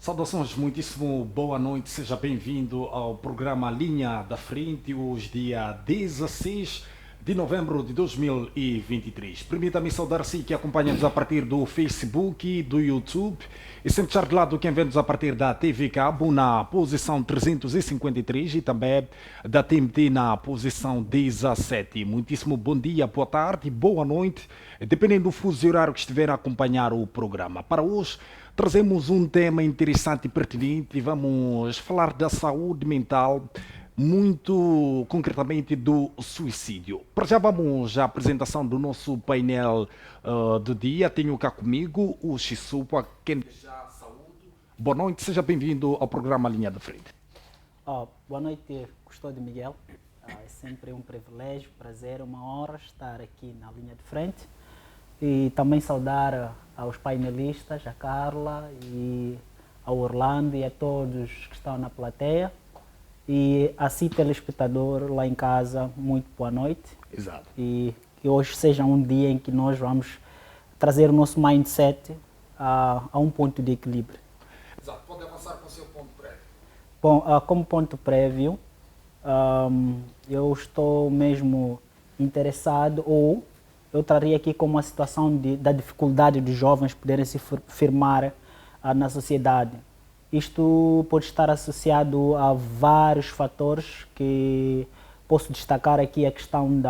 Saudações, muitíssimo boa noite, seja bem-vindo ao programa Linha da Frente, hoje dia 16 de novembro de 2023. Permita-me saudar-se que acompanha-nos a partir do Facebook, do YouTube e sem deixar de lado quem vê-nos a partir da TV Cabo na posição 353 e também da TMT na posição 17. Muitíssimo bom dia, boa tarde, boa noite, dependendo do fuso horário que estiver a acompanhar o programa. Para hoje, trazemos um tema interessante e pertinente. Vamos falar da saúde mental, muito concretamente do suicídio. Para já vamos à apresentação do nosso painel do dia. Tenho cá comigo o Xisupa, quem deseja saúde. Boa noite, seja bem-vindo ao programa Linha da Frente. Boa noite, Custódio Miguel. É sempre um privilégio, prazer, uma honra estar aqui na linha de frente. E também saudar aos painelistas, a Carla e ao Orlando e a todos que estão na plateia. E a si, telespectador lá em casa, muito boa noite. Exato. E que hoje seja um dia em que nós vamos trazer o nosso mindset a um ponto de equilíbrio. Exato. Pode avançar com o seu ponto prévio. Bom, como ponto prévio, eu estou mesmo interessado, ou eu traria aqui como a situação da dificuldade dos jovens poderem se firmar na sociedade. Isto pode estar associado a vários fatores que posso destacar aqui: a questão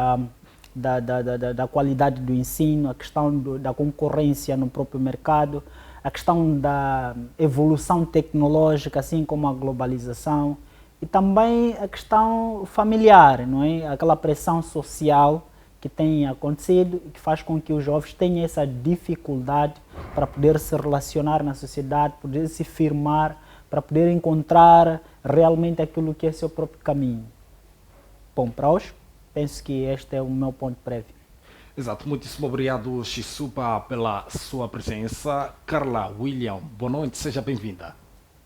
da qualidade do ensino, a questão da concorrência no próprio mercado, a questão da evolução tecnológica, assim como a globalização, e também a questão familiar, não é? Aquela pressão social que tem acontecido e que faz com que os jovens tenham essa dificuldade para poder se relacionar na sociedade, poder se firmar, para poder encontrar realmente aquilo que é seu próprio caminho. Bom, para hoje, penso que este é o meu ponto prévio. Exato, muitíssimo obrigado, Xisupa, pela sua presença. Carla William, boa noite, seja bem-vinda.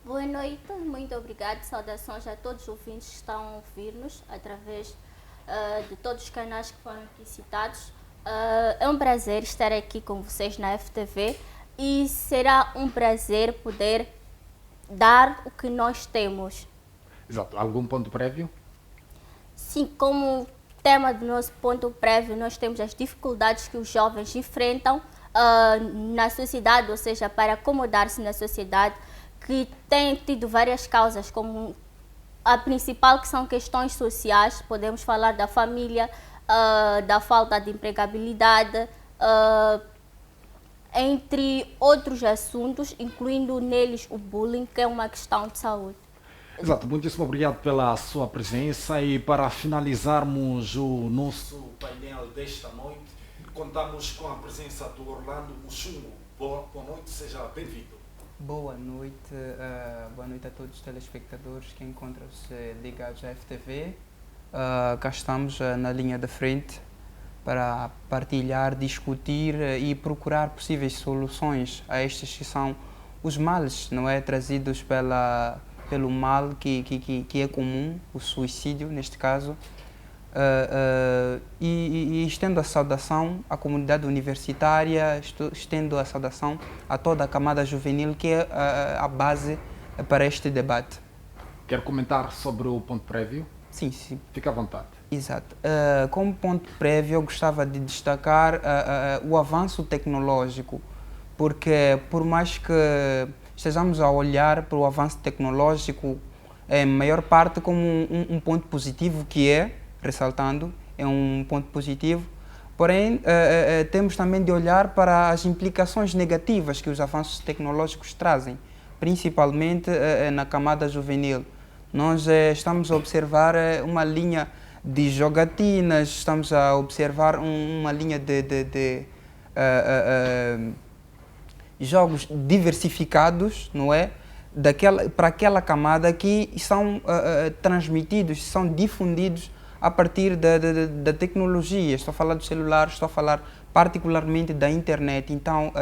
Boa noite, muito obrigado. Saudações a todos os ouvintes que estão a ouvir-nos através de todos os canais que foram aqui citados. É um prazer estar aqui com vocês na FTV e será um prazer poder dar o que nós temos. Exato. Algum ponto prévio? Sim, como tema do nosso ponto prévio, nós temos as dificuldades que os jovens enfrentam na sociedade, ou seja, para acomodar-se na sociedade, que tem tido várias causas, como a principal, que são questões sociais. Podemos falar da família, da falta de empregabilidade, entre outros assuntos, incluindo neles o bullying, que é uma questão de saúde. Exato, muitíssimo obrigado pela sua presença e para finalizarmos o nosso painel desta noite, contamos com a presença do Orlando Muxungo. Boa noite, seja bem-vindo. Boa noite a todos os telespectadores que encontram-se ligados à FTV. Cá estamos na linha da frente para partilhar, discutir e procurar possíveis soluções a estes que são os males, não é, trazidos pelo mal que é comum, o suicídio neste caso. E estendo a saudação à comunidade universitária, estendo a saudação a toda a camada juvenil, que é a base para este debate. Quer comentar sobre o ponto prévio? Sim, sim. Fica à vontade. Exato. Como ponto prévio, eu gostava de destacar o avanço tecnológico, porque por mais que estejamos a olhar para o avanço tecnológico, em maior parte como um ponto positivo, que é, ressaltando, é um ponto positivo, porém temos também de olhar para as implicações negativas que os avanços tecnológicos trazem, principalmente na camada juvenil. Nós estamos a observar uma linha de jogatinas, estamos a observar uma linha de jogos diversificados, não é? Para aquela camada que são transmitidos, são difundidos a partir da tecnologia. Estou a falar dos celulares, estou a falar particularmente da internet. Então,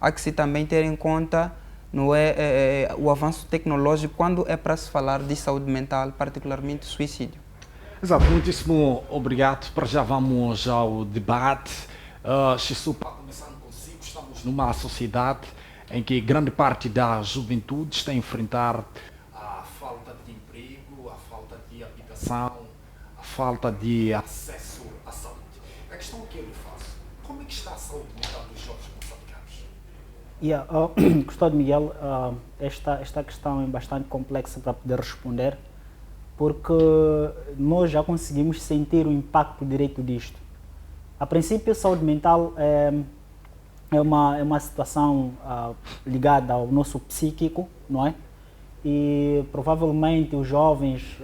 há que se também ter em conta, não é, o avanço tecnológico quando é para se falar de saúde mental, particularmente suicídio. Exato, muitíssimo obrigado. Para já vamos ao debate. Xisupa, começando consigo, estamos numa sociedade em que grande parte da juventude está a enfrentar a falta de emprego, a falta de habitação, a falta de acesso à saúde. A questão que eu lhe faço, como é que está a saúde mental dos jovens moçambicanos? Custódio Miguel, esta questão é bastante complexa para poder responder, porque nós já conseguimos sentir o impacto direto disto. A princípio, a saúde mental é uma situação ligada ao nosso psíquico, não é? E provavelmente os jovens,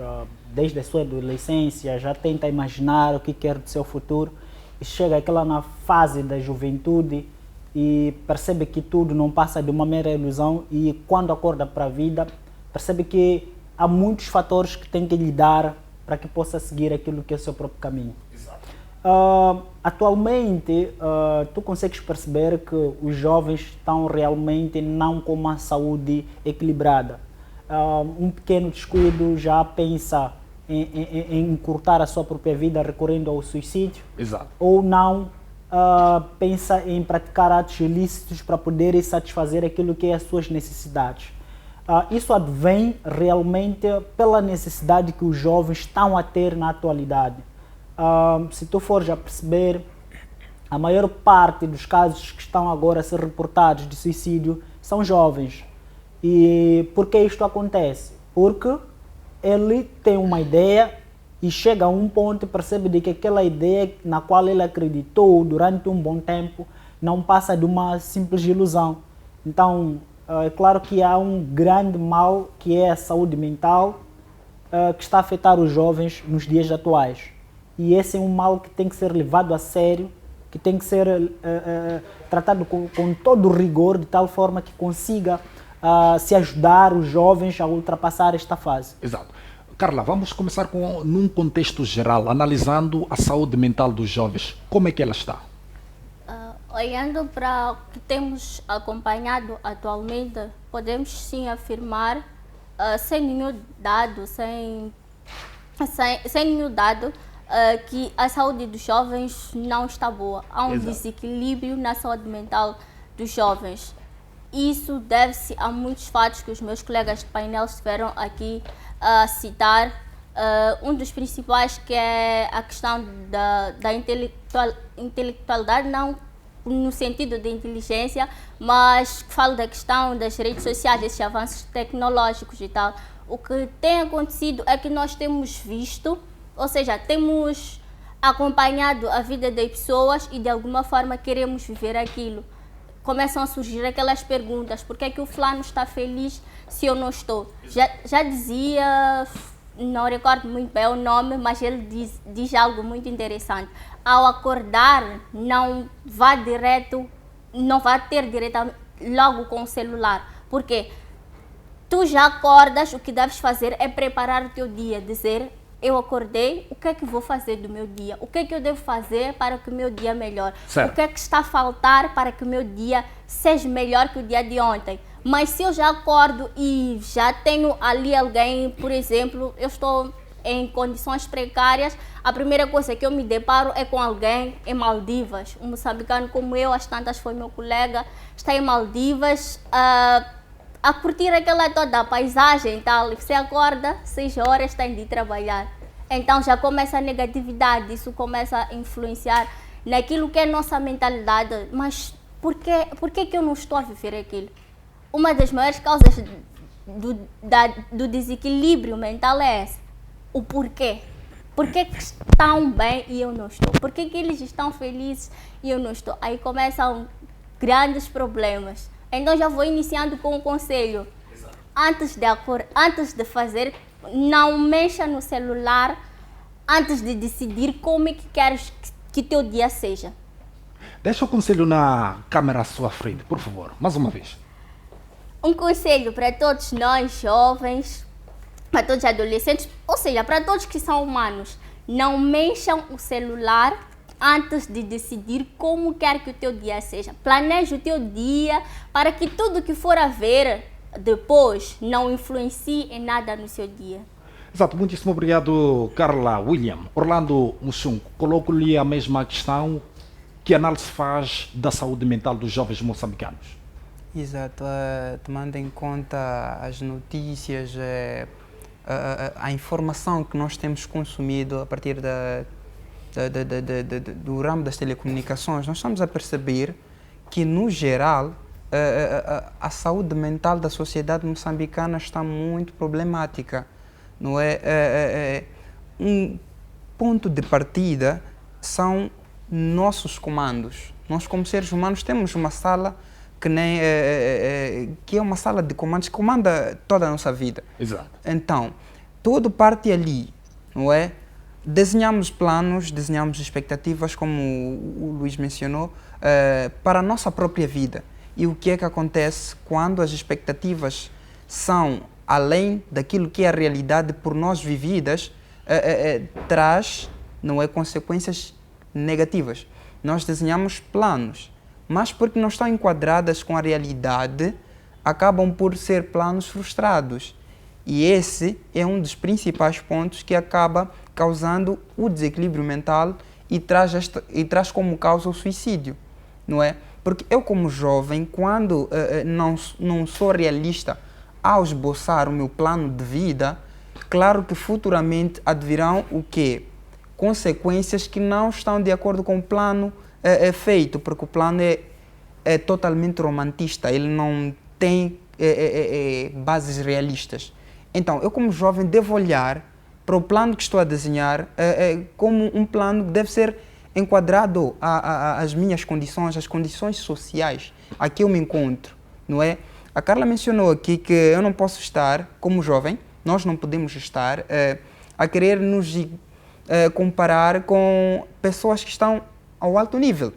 desde a sua adolescência, já tentam imaginar o que quer do seu futuro e chega aquela na fase da juventude e percebe que tudo não passa de uma mera ilusão e quando acorda para a vida, percebe que há muitos fatores que tem que lidar para que possa seguir aquilo que é o seu próprio caminho. Atualmente, tu consegues perceber que os jovens estão realmente não com uma saúde equilibrada. Um pequeno descuido já pensa em encurtar a sua própria vida recorrendo ao suicídio. Exato. Ou não pensa em praticar atos ilícitos para poder satisfazer aquilo que é as suas necessidades. Isso advém realmente pela necessidade que os jovens estão a ter na atualidade. Se tu fores a perceber, a maior parte dos casos que estão agora a ser reportados de suicídio são jovens. E por que isto acontece? Porque ele tem uma ideia e chega a um ponto e percebe de que aquela ideia na qual ele acreditou durante um bom tempo não passa de uma simples ilusão. Então, é claro que há um grande mal que é a saúde mental que está a afetar os jovens nos dias atuais. E esse é um mal que tem que ser levado a sério, que tem que ser tratado com todo o rigor, de tal forma que consiga se ajudar os jovens a ultrapassar esta fase. Exato. Carla, vamos começar num contexto geral, analisando a saúde mental dos jovens. Como é que ela está? Olhando para o que temos acompanhado atualmente, podemos sim afirmar, sem nenhum dado, que a saúde dos jovens não está boa. Há um desequilíbrio na saúde mental dos jovens. Isso deve-se a muitos fatos que os meus colegas de painel estiveram aqui a citar. Um dos principais que é a questão da intelectualidade, não no sentido de inteligência, mas falo da questão das redes sociais, desses avanços tecnológicos e tal. O que tem acontecido é que nós temos visto, ou seja, temos acompanhado a vida das pessoas e de alguma forma queremos viver aquilo. Começam a surgir aquelas perguntas: por que é que o fulano está feliz se eu não estou? Já dizia, não recordo muito bem o nome, mas ele diz algo muito interessante. Ao acordar, não vá ter diretamente logo com o celular. Por quê? Tu já acordas, o que deves fazer é preparar o teu dia, dizer: eu acordei, o que é que vou fazer do meu dia? O que é que eu devo fazer para que o meu dia melhore? Certo. O que é que está a faltar para que o meu dia seja melhor que o dia de ontem? Mas se eu já acordo e já tenho ali alguém, por exemplo, eu estou em condições precárias, a primeira coisa que eu me deparo é com alguém em Maldivas. Um moçambicano como eu, às tantas foi meu colega, está em Maldivas, a curtir aquela toda a paisagem e tal. E você acorda, 6 horas, tem de ir trabalhar. Então já começa a negatividade, isso começa a influenciar naquilo que é nossa mentalidade. Mas por que eu não estou a viver aquilo? Uma das maiores causas do desequilíbrio mental é essa. O porquê. Por que estão bem e eu não estou? Por que eles estão felizes e eu não estou? Aí começam grandes problemas. Então já vou iniciando com um conselho. Antes de fazer, não mexa no celular antes de decidir como é que queres que teu dia seja. Deixa o conselho na câmera à sua frente, por favor, mais uma vez. Um conselho para todos nós jovens, para todos os adolescentes, ou seja, para todos que são humanos: não mexam o celular antes de decidir como quer que o teu dia seja. Planeje o teu dia para que tudo que for a ver depois não influencie em nada no seu dia. Exato, muitíssimo obrigado, Carla. William, Orlando Mussum, coloco-lhe a mesma questão: que análise faz da saúde mental dos jovens moçambicanos? Exato, tomando em conta as notícias, a informação que nós temos consumido a partir do ramo das telecomunicações, nós estamos a perceber que, no geral, a saúde mental da sociedade moçambicana está muito problemática. Não é? Um ponto de partida são nossos comandos. Nós, como seres humanos, temos uma sala que é uma sala de comandos que comanda toda a nossa vida. Exato. Então, tudo parte ali, não é? Desenhamos planos, desenhamos expectativas, como o Luís mencionou, para a nossa própria vida. E o que é que acontece quando as expectativas são além daquilo que é a realidade por nós vividas, traz, não é, consequências negativas. Nós desenhamos planos, mas porque não estão enquadradas com a realidade, acabam por ser planos frustrados. E esse é um dos principais pontos que acaba causando o desequilíbrio mental e traz como causa o suicídio, não é? Porque eu, como jovem, quando não sou realista ao esboçar o meu plano de vida, claro que futuramente advirão o quê? Consequências que não estão de acordo com o plano feito, porque o plano é totalmente romantista, ele não tem bases realistas. Então, eu como jovem devo olhar para o plano que estou a desenhar como um plano que deve ser enquadrado às minhas condições, às condições sociais a que eu me encontro, não é? A Carla mencionou aqui que eu não posso estar, como jovem, nós não podemos estar a querer nos comparar com pessoas que estão ao alto nível.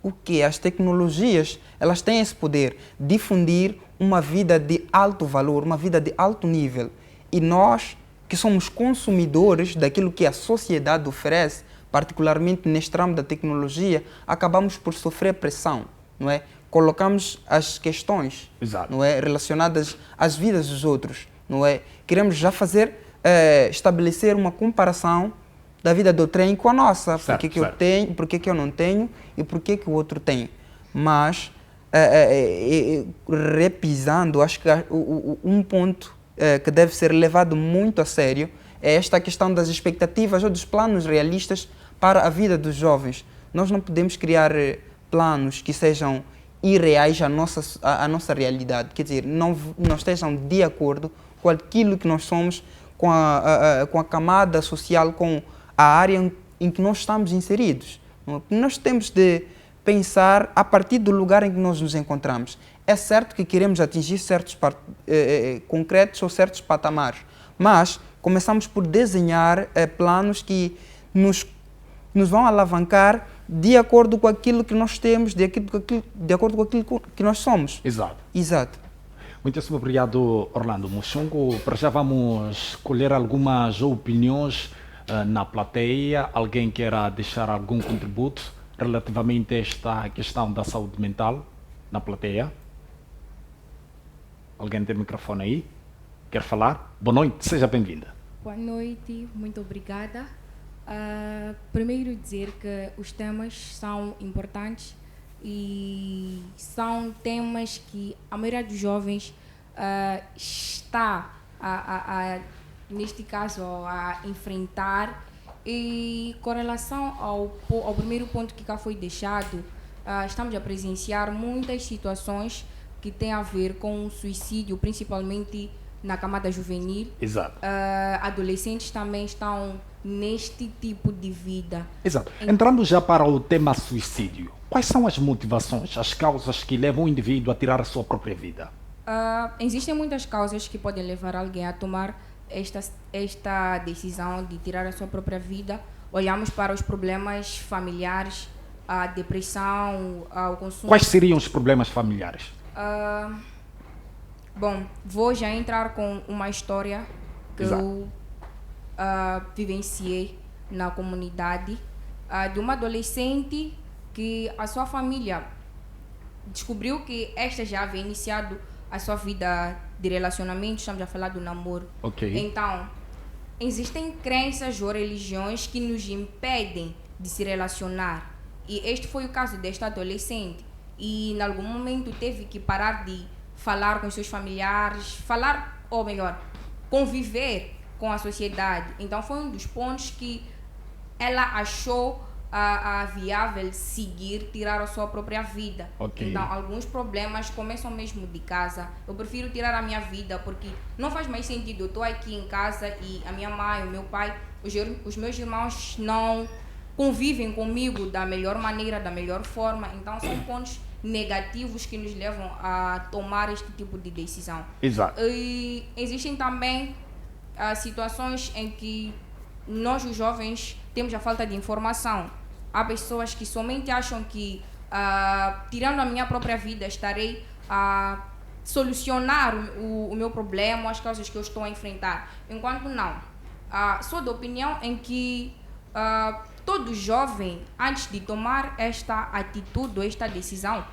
O que? As tecnologias, elas têm esse poder de difundir uma vida de alto valor, uma vida de alto nível. E nós, que somos consumidores daquilo que a sociedade oferece, particularmente neste ramo da tecnologia, acabamos por sofrer pressão, não é? Colocamos as questões, Exato, não é, relacionadas às vidas dos outros, não é? Queremos já estabelecer uma comparação da vida do trem com a nossa, certo, porque que eu certo. tenho, porque que eu não tenho e porque que o outro tem. Mas repisando, acho que um ponto que deve ser levado muito a sério é esta questão das expectativas ou dos planos realistas para a vida dos jovens. Nós não podemos criar planos que sejam irreais à nossa realidade, quer dizer, não estejam de acordo com aquilo que nós somos, com a camada social, com a área em que nós estamos inseridos. Nós temos de pensar a partir do lugar em que nós nos encontramos. É certo que queremos atingir certos concretos ou certos patamares, mas começamos por desenhar planos que nos vão alavancar de acordo com aquilo que nós temos, de acordo com aquilo que nós somos. exato. Exato. Muitíssimo obrigado, Orlando Muxungo. Para já vamos colher algumas opiniões na plateia. Alguém queira deixar algum contributo relativamente a esta questão da saúde mental na plateia? Alguém tem microfone aí? Quer falar? Boa noite, seja bem-vinda. Boa noite, muito obrigada. Primeiro dizer que os temas são importantes e são temas que a maioria dos jovens está, neste caso, a enfrentar. E com relação ao primeiro ponto que cá foi deixado, estamos a presenciar muitas situações que têm a ver com o suicídio, principalmente na camada juvenil. Exato. Adolescentes também estão neste tipo de vida. Exato. Entrando já para o tema suicídio, quais são as motivações, as causas que levam o indivíduo a tirar a sua própria vida? Existem muitas causas que podem levar alguém a tomar esta decisão de tirar a sua própria vida. Olhamos para os problemas familiares, a depressão, o consumo. Quais seriam os problemas familiares? Bom, vou já entrar com uma história que Exato. eu vivenciei na comunidade, de uma adolescente que a sua família descobriu que esta já havia iniciado a sua vida de relacionamento, estamos a falar do namoro. Ok. Então, existem crenças ou religiões que nos impedem de se relacionar. E este foi o caso desta adolescente. e em algum momento teve que parar de falar com os seus familiares, falar, ou melhor, conviver com a sociedade. Então foi um dos pontos que ela achou viável seguir, tirar a sua própria vida. Ok. Então, alguns problemas começam mesmo de casa. Eu prefiro tirar a minha vida porque não faz mais sentido. Eu estou aqui em casa e a minha mãe, o meu pai, os meus irmãos não convivem comigo da melhor maneira, da melhor forma. Então, são pontos negativos que nos levam a tomar este tipo de decisão. Exato. E existem também situações em que nós, os jovens, temos a falta de informação. Há pessoas que somente acham que, tirando a minha própria vida, estarei a solucionar o meu problema, as causas que eu estou a enfrentar. Enquanto não. Sou da opinião em que todo jovem, antes de tomar esta atitude ou esta decisão,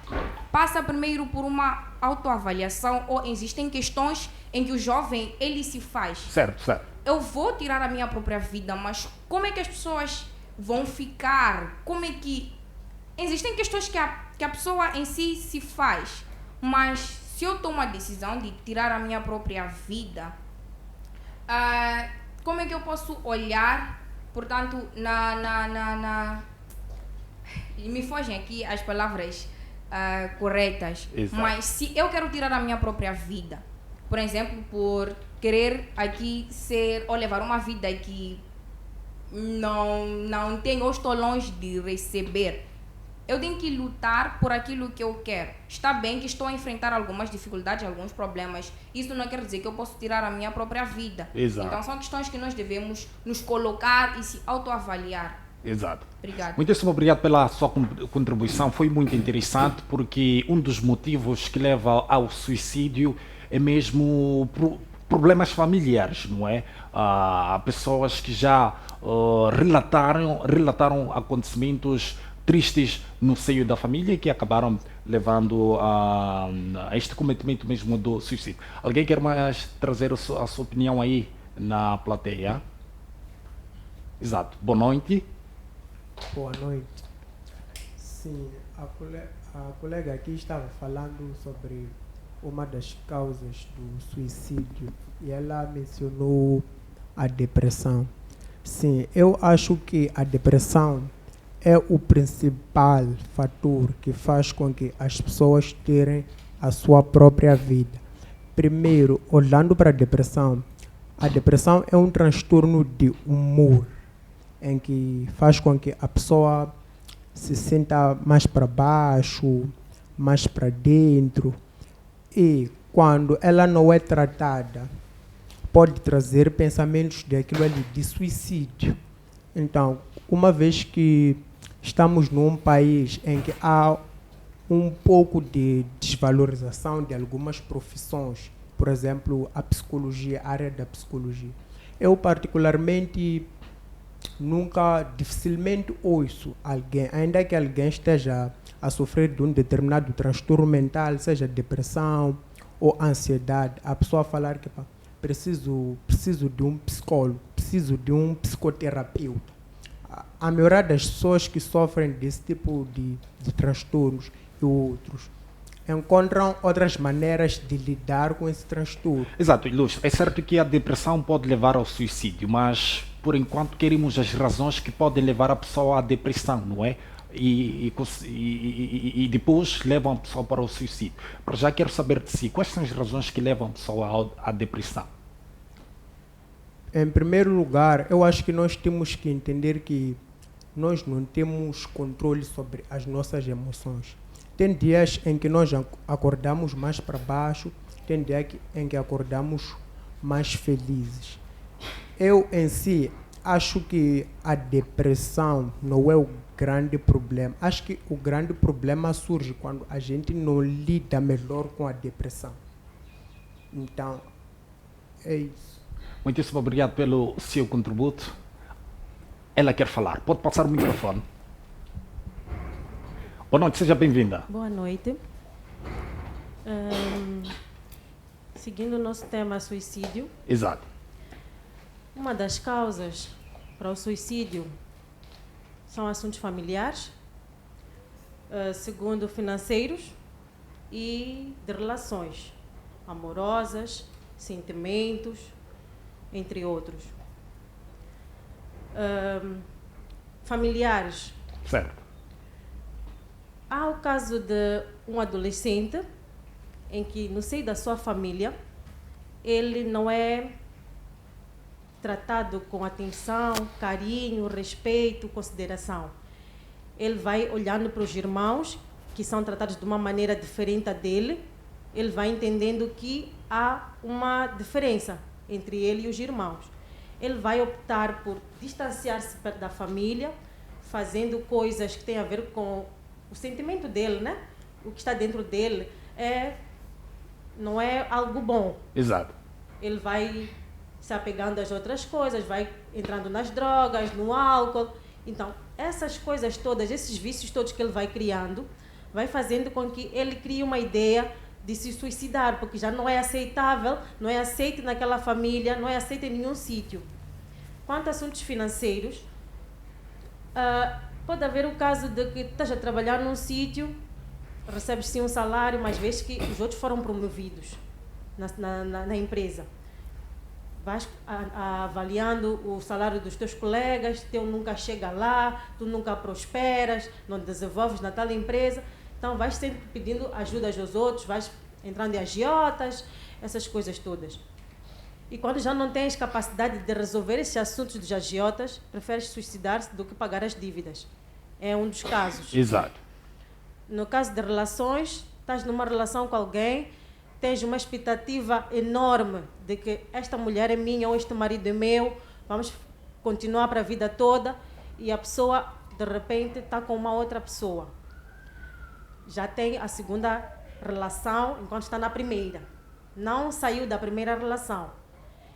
passa primeiro por uma autoavaliação, ou existem questões em que o jovem, ele se faz. Certo, certo. Eu vou tirar a minha própria vida, mas como é que as pessoas vão ficar? Como é que... Existem questões que a pessoa em si se faz, mas se eu tomo a decisão de tirar a minha própria vida, como é que eu posso olhar, portanto, me fogem aqui as palavras corretas, Exato. mas se eu quero tirar a minha própria vida, por exemplo, por querer aqui ser ou levar uma vida que não tenho ou estou longe de receber, eu tenho que lutar por aquilo que eu quero. Está bem que estou a enfrentar algumas dificuldades, alguns problemas. Isso não quer dizer que eu posso tirar a minha própria vida. Exato. Então são questões que nós devemos nos colocar e se autoavaliar. Exato. Obrigada. Muitíssimo obrigado pela sua contribuição, foi muito interessante, porque um dos motivos que leva ao suicídio é mesmo problemas familiares, não é? Há pessoas que já relataram acontecimentos tristes no seio da família que acabaram levando a este cometimento mesmo do suicídio. Alguém quer mais trazer a sua opinião aí na plateia? Exato. Boa noite. Boa noite. Sim, a colega aqui estava falando sobre uma das causas do suicídio e ela mencionou a depressão. Sim, eu acho que a depressão é o principal fator que faz com que as pessoas tirem a sua própria vida. Primeiro, olhando para a depressão é um transtorno de humor, em que faz com que a pessoa se sinta mais para baixo, mais para dentro. E quando ela não é tratada, pode trazer pensamentos daquilo ali, de suicídio. Então, uma vez que estamos num país em que há um pouco de desvalorização de algumas profissões, por exemplo, a psicologia, a área da psicologia. Eu particularmente dificilmente ouço alguém, ainda que alguém esteja a sofrer de um determinado transtorno mental, seja depressão ou ansiedade, a pessoa falar que preciso de um psicólogo, preciso de um psicoterapeuta. A maioria das pessoas que sofrem desse tipo de transtornos e outros encontram outras maneiras de lidar com esse transtorno. Exato, Ilustre. É certo que a depressão pode levar ao suicídio, mas por enquanto queremos as razões que podem levar a pessoa à depressão, não é? E depois levam a pessoa para o suicídio. Para já quero saber de si, quais são as razões que levam a pessoa à depressão? Em primeiro lugar, eu acho que nós temos que entender que nós não temos controle sobre as nossas emoções. Tem dias em que nós acordamos mais para baixo, tem dias em que acordamos mais felizes. Eu, em si, acho que a depressão não é o grande problema. Acho que o grande problema surge quando a gente não lida melhor com a depressão. Então, é isso. Muitíssimo obrigado pelo seu contributo. Ela quer falar. Pode passar o microfone. Boa noite, seja bem-vinda. Boa noite. Seguindo o nosso tema suicídio. Exato. Uma das causas para o suicídio são assuntos familiares, segundo financeiros e de relações amorosas, sentimentos, entre outros. Familiares. Certo. Há o caso de um adolescente em que, no seio da sua família, ele não é tratado com atenção, carinho, respeito, consideração. Ele vai olhando para os irmãos, que são tratados de uma maneira diferente dele, ele vai entendendo que há uma diferença entre ele e os irmãos. Ele vai optar por distanciar-se da família, fazendo coisas que têm a ver com o sentimento dele, né? O que está dentro dele não é algo bom. Exato. Ele vai se apegando às outras coisas, vai entrando nas drogas, no álcool. Então, essas coisas todas, esses vícios todos que ele vai criando, vai fazendo com que ele crie uma ideia de se suicidar, porque já não é aceitável, não é aceito naquela família, não é aceito em nenhum sítio. Quanto a assuntos financeiros, pode haver o caso de que estás a trabalhar num sítio, recebes sim um salário, mas vês que os outros foram promovidos na empresa. Vais avaliando o salário dos teus colegas, teu nunca chega lá, tu nunca prosperas, não desenvolves na tal empresa. Então vais sempre pedindo ajuda aos outros, vais entrando em agiotas, essas coisas todas. E quando já não tens capacidade de resolver esses assuntos dos agiotas, preferes suicidar-se do que pagar as dívidas. É um dos casos. Exato. No caso de relações, estás numa relação com alguém, tens uma expectativa enorme de que esta mulher é minha ou este marido é meu, vamos continuar para a vida toda, e a pessoa, de repente, está com uma outra pessoa. Já tem a segunda relação enquanto está na primeira. Não saiu da primeira relação.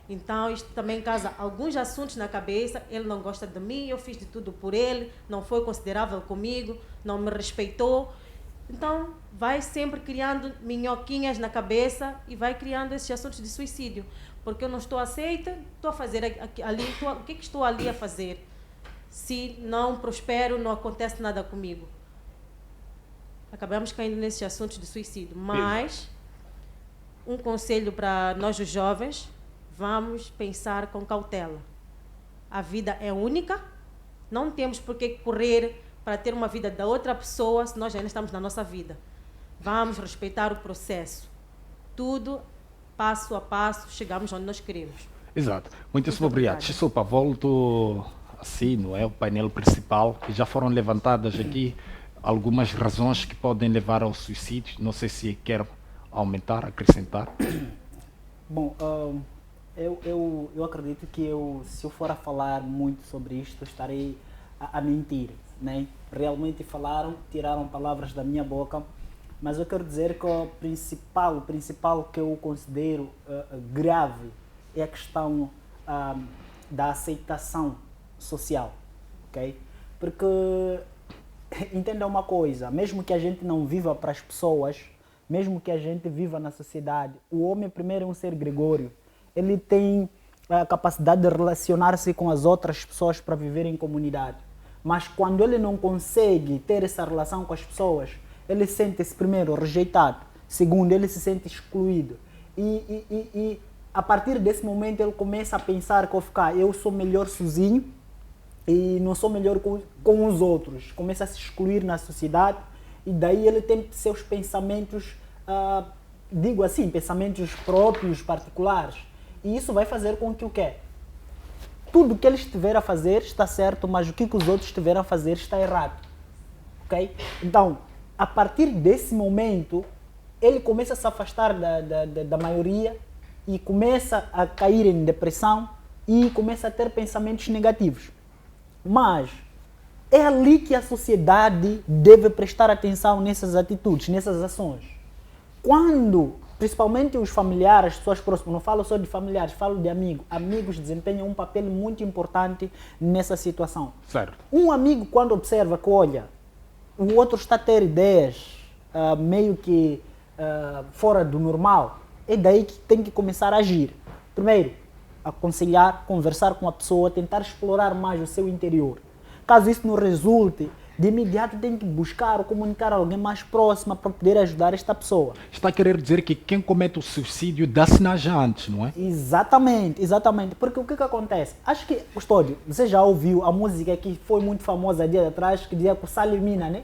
Então, isto também causa alguns assuntos na cabeça. Ele não gosta de mim, eu fiz de tudo por ele, não foi considerável comigo, não me respeitou. Então, vai sempre criando minhoquinhas na cabeça e vai criando esses assuntos de suicídio. Porque eu não estou aceita, estou a fazer ali, o que estou ali a fazer? Se não prospero, não acontece nada comigo. Acabamos caindo nesses assuntos de suicídio. Mas, um conselho para nós os jovens, vamos pensar com cautela. A vida é única, não temos por que correr para ter uma vida da outra pessoa se nós ainda estamos na nossa vida. Vamos respeitar o processo. Tudo, passo a passo, chegamos onde nós queremos. Exato. Muitíssimo obrigado. Desculpa, volto assim, não é? O painel principal, que já foram levantadas aqui algumas razões que podem levar ao suicídio. Não sei se quer aumentar, acrescentar. Bom, eu acredito que se eu for a falar muito sobre isto, estarei a mentir, né? Realmente tiraram palavras da minha boca, mas eu quero dizer que o principal que eu considero grave é a questão da aceitação social, ok? Porque, entenda uma coisa, mesmo que a gente não viva para as pessoas, mesmo que a gente viva na sociedade, o homem primeiro é um ser gregório. Ele tem a capacidade de relacionar-se com as outras pessoas para viver em comunidade. Mas quando ele não consegue ter essa relação com as pessoas, ele sente-se, primeiro, rejeitado. Segundo, ele se sente excluído. E a partir desse momento ele começa a pensar que eu sou melhor sozinho e não sou melhor com os outros. Começa a se excluir na sociedade e daí ele tem seus pensamentos, digo assim, pensamentos próprios, particulares. E isso vai fazer com que o quê? Tudo que ele estiver a fazer está certo, mas o que os outros estiveram a fazer está errado. Ok? Então, a partir desse momento, ele começa a se afastar da maioria e começa a cair em depressão e começa a ter pensamentos negativos. Mas é ali que a sociedade deve prestar atenção nessas atitudes, nessas ações. Quando, principalmente os familiares, as pessoas próximas, não falo só de familiares, falo de amigos. Amigos desempenham um papel muito importante nessa situação. Certo. Um amigo, quando observa que, olha, o outro está a ter ideias meio que fora do normal, é daí que tem que começar a agir. Primeiro, aconselhar, conversar com a pessoa, tentar explorar mais o seu interior. Caso isso não resulte, de imediato tem que buscar ou comunicar alguém mais próximo para poder ajudar esta pessoa. Está a querer dizer que quem comete o suicídio dá sinais já antes, não é? Exatamente, exatamente. Porque o que acontece? Acho que, Custódio, você já ouviu a música que foi muito famosa dia atrás, que dizia que o Salimina, né?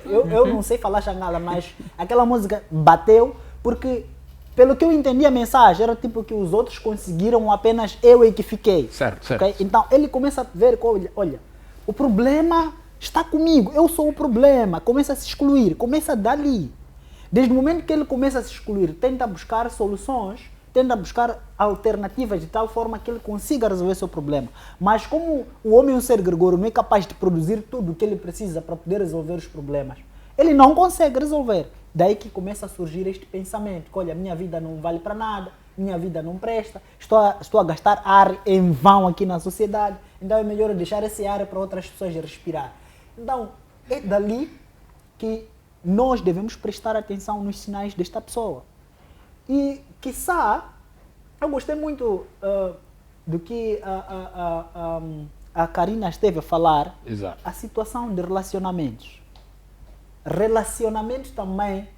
Eu não sei falar xangala, mas aquela música bateu porque, pelo que eu entendi a mensagem, era tipo que os outros conseguiram, apenas eu é que fiquei. Certo, certo. Okay? Então ele começa a ver que, olha, o problema está comigo, eu sou o problema. Começa a se excluir, começa dali. Desde o momento que ele começa a se excluir, tenta buscar soluções, tenta buscar alternativas de tal forma que ele consiga resolver seu problema. Mas como o homem é um ser gregório, não é capaz de produzir tudo o que ele precisa para poder resolver os problemas, ele não consegue resolver. Daí que começa a surgir este pensamento, que olha, minha vida não vale para nada, minha vida não presta, estou a gastar ar em vão aqui na sociedade, então é melhor eu deixar esse ar para outras pessoas respirar. Então, é dali que nós devemos prestar atenção nos sinais desta pessoa. E, quiçá, eu gostei muito do que a Karina esteve a falar, Exato. a situação de relacionamentos. Relacionamentos também,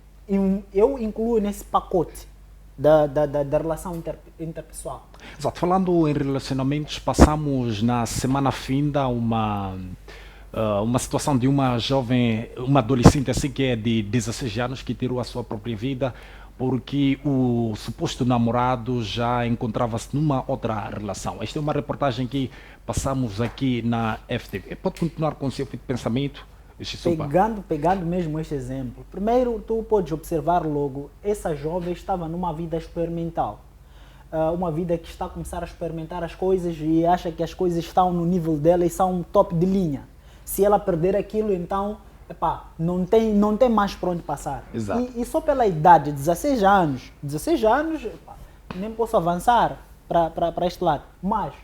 eu incluo nesse pacote da relação interpessoal. Exato. Falando em relacionamentos, passamos na semana finda uma situação de uma jovem, uma adolescente assim que é de 16 anos, que tirou a sua própria vida porque o suposto namorado já encontrava-se numa outra relação. Esta é uma reportagem que passamos aqui na FTV. Pode continuar com o seu pensamento? Pegando mesmo este exemplo, primeiro tu podes observar logo, essa jovem estava numa vida experimental, uma vida que está a começar a experimentar as coisas e acha que as coisas estão no nível dela e são top de linha. Se ela perder aquilo, então, não tem mais para onde passar. Exato. E só pela idade, 16 anos, nem posso avançar para este lado. Mas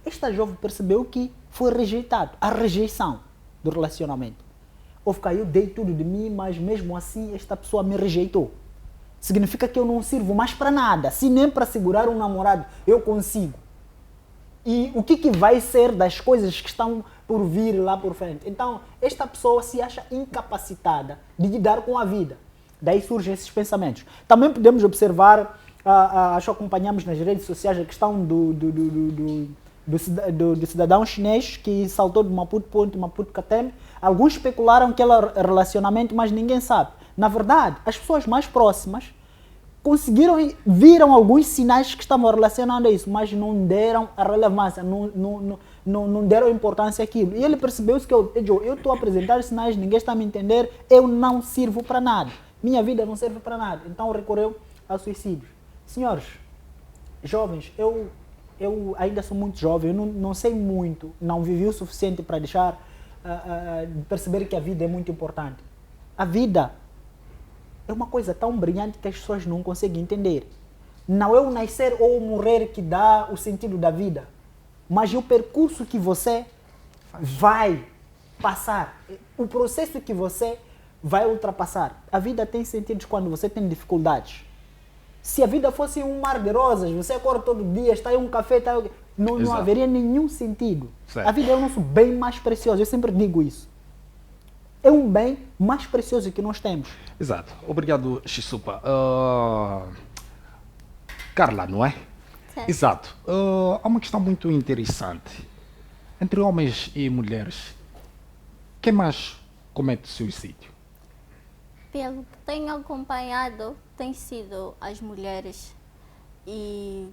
esta jovem percebeu que foi rejeitado, a rejeição do relacionamento. Eu dei tudo de mim, mas mesmo assim esta pessoa me rejeitou. Significa que eu não sirvo mais para nada. Se nem para segurar um namorado eu consigo. E o que vai ser das coisas que estão por vir lá por frente? Então, esta pessoa se acha incapacitada de lidar com a vida. Daí surgem esses pensamentos. Também podemos observar, acho que acompanhamos nas redes sociais a questão do cidadão chinês que saltou de Maputo Ponte, Maputo Catembe. Alguns especularam que era relacionamento, mas ninguém sabe. Na verdade, as pessoas mais próximas viram alguns sinais que estavam relacionando a isso, mas não deram a relevância, não deram importância àquilo. E ele percebeu que eu estou a apresentar sinais, ninguém está a me entender, eu não sirvo para nada. Minha vida não serve para nada. Então recorreu ao suicídio. Senhores, jovens, eu ainda sou muito jovem, eu não sei muito, não vivi o suficiente para deixar perceber que a vida é muito importante. A vida é uma coisa tão brilhante que as pessoas não conseguem entender. Não é o nascer ou o morrer que dá o sentido da vida, mas é o percurso que você vai passar, o processo que você vai ultrapassar. A vida tem sentido quando você tem dificuldades. Se a vida fosse um mar de rosas, você acorda todo dia, está aí um café, não haveria nenhum sentido. Certo. A vida é o nosso bem mais precioso, eu sempre digo isso. É um bem mais precioso que nós temos. Exato. Obrigado, Xisupa. Carla, não é? Certo. Exato. Há uma questão muito interessante. Entre homens e mulheres, quem mais comete suicídio? Pelo que tenho acompanhado, tem sido as mulheres. E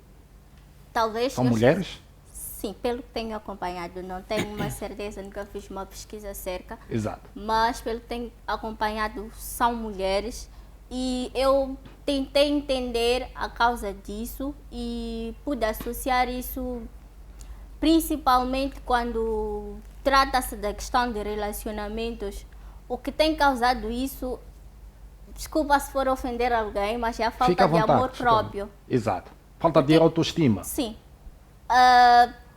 talvez... São mulheres? Sim, pelo que tenho acompanhado. Não tenho uma certeza, nunca fiz uma pesquisa acerca. Exato. Mas pelo que tenho acompanhado, são mulheres. E eu tentei entender a causa disso e pude associar isso principalmente quando trata-se da questão de relacionamentos. O que tem causado isso, desculpa se for ofender alguém, mas é a falta Fica à de vontade, amor próprio. Exato. Falta de autoestima. Sim.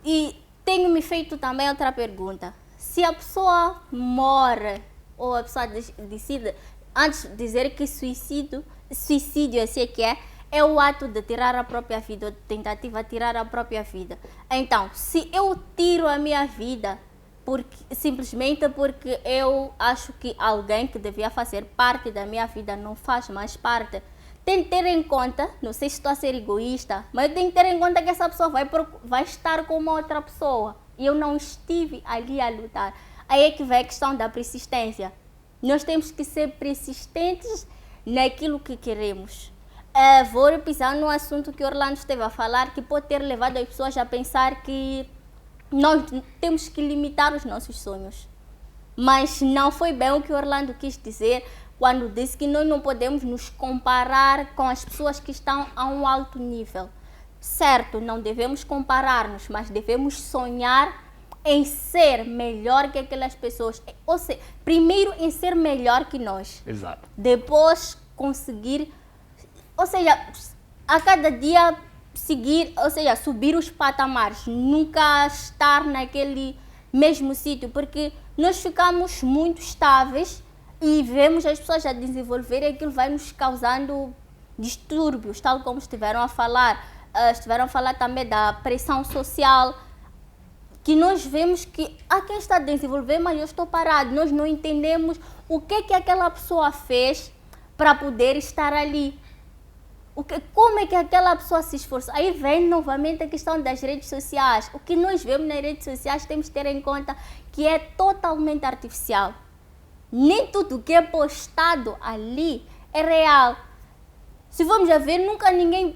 E tenho me feito também outra pergunta. Se a pessoa morre ou a pessoa decide, antes de dizer que suicídio assim é que é o ato de tirar a própria vida, ou de tentativa de tirar a própria vida. Então, se eu tiro a minha vida simplesmente porque eu acho que alguém que devia fazer parte da minha vida não faz mais parte. Tem que ter em conta, não sei se estou a ser egoísta, mas eu tenho que ter em conta que essa pessoa vai estar com uma outra pessoa. E eu não estive ali a lutar. Aí é que vem a questão da persistência. Nós temos que ser persistentes naquilo que queremos. Vou pisar no assunto que Orlando esteve a falar, que pode ter levado as pessoas a pensar que nós temos que limitar os nossos sonhos. Mas não foi bem o que Orlando quis dizer quando disse que nós não podemos nos comparar com as pessoas que estão a um alto nível. Certo, não devemos comparar-nos, mas devemos sonhar em ser melhor que aquelas pessoas. Ou seja, primeiro em ser melhor que nós. Exato. Depois conseguir, ou seja, a cada dia seguir, ou seja, subir os patamares, nunca estar naquele mesmo sítio, porque nós ficamos muito estáveis e vemos as pessoas a desenvolver e aquilo vai nos causando distúrbios, tal como estiveram a falar também da pressão social, que nós vemos que há quem está a desenvolver, mas eu estou parado. Nós não entendemos o que aquela pessoa fez para poder estar ali. Como é que aquela pessoa se esforçou? Aí vem novamente a questão das redes sociais. O que nós vemos nas redes sociais temos que ter em conta que é totalmente artificial. Nem tudo que é postado ali é real. Se vamos a ver, nunca ninguém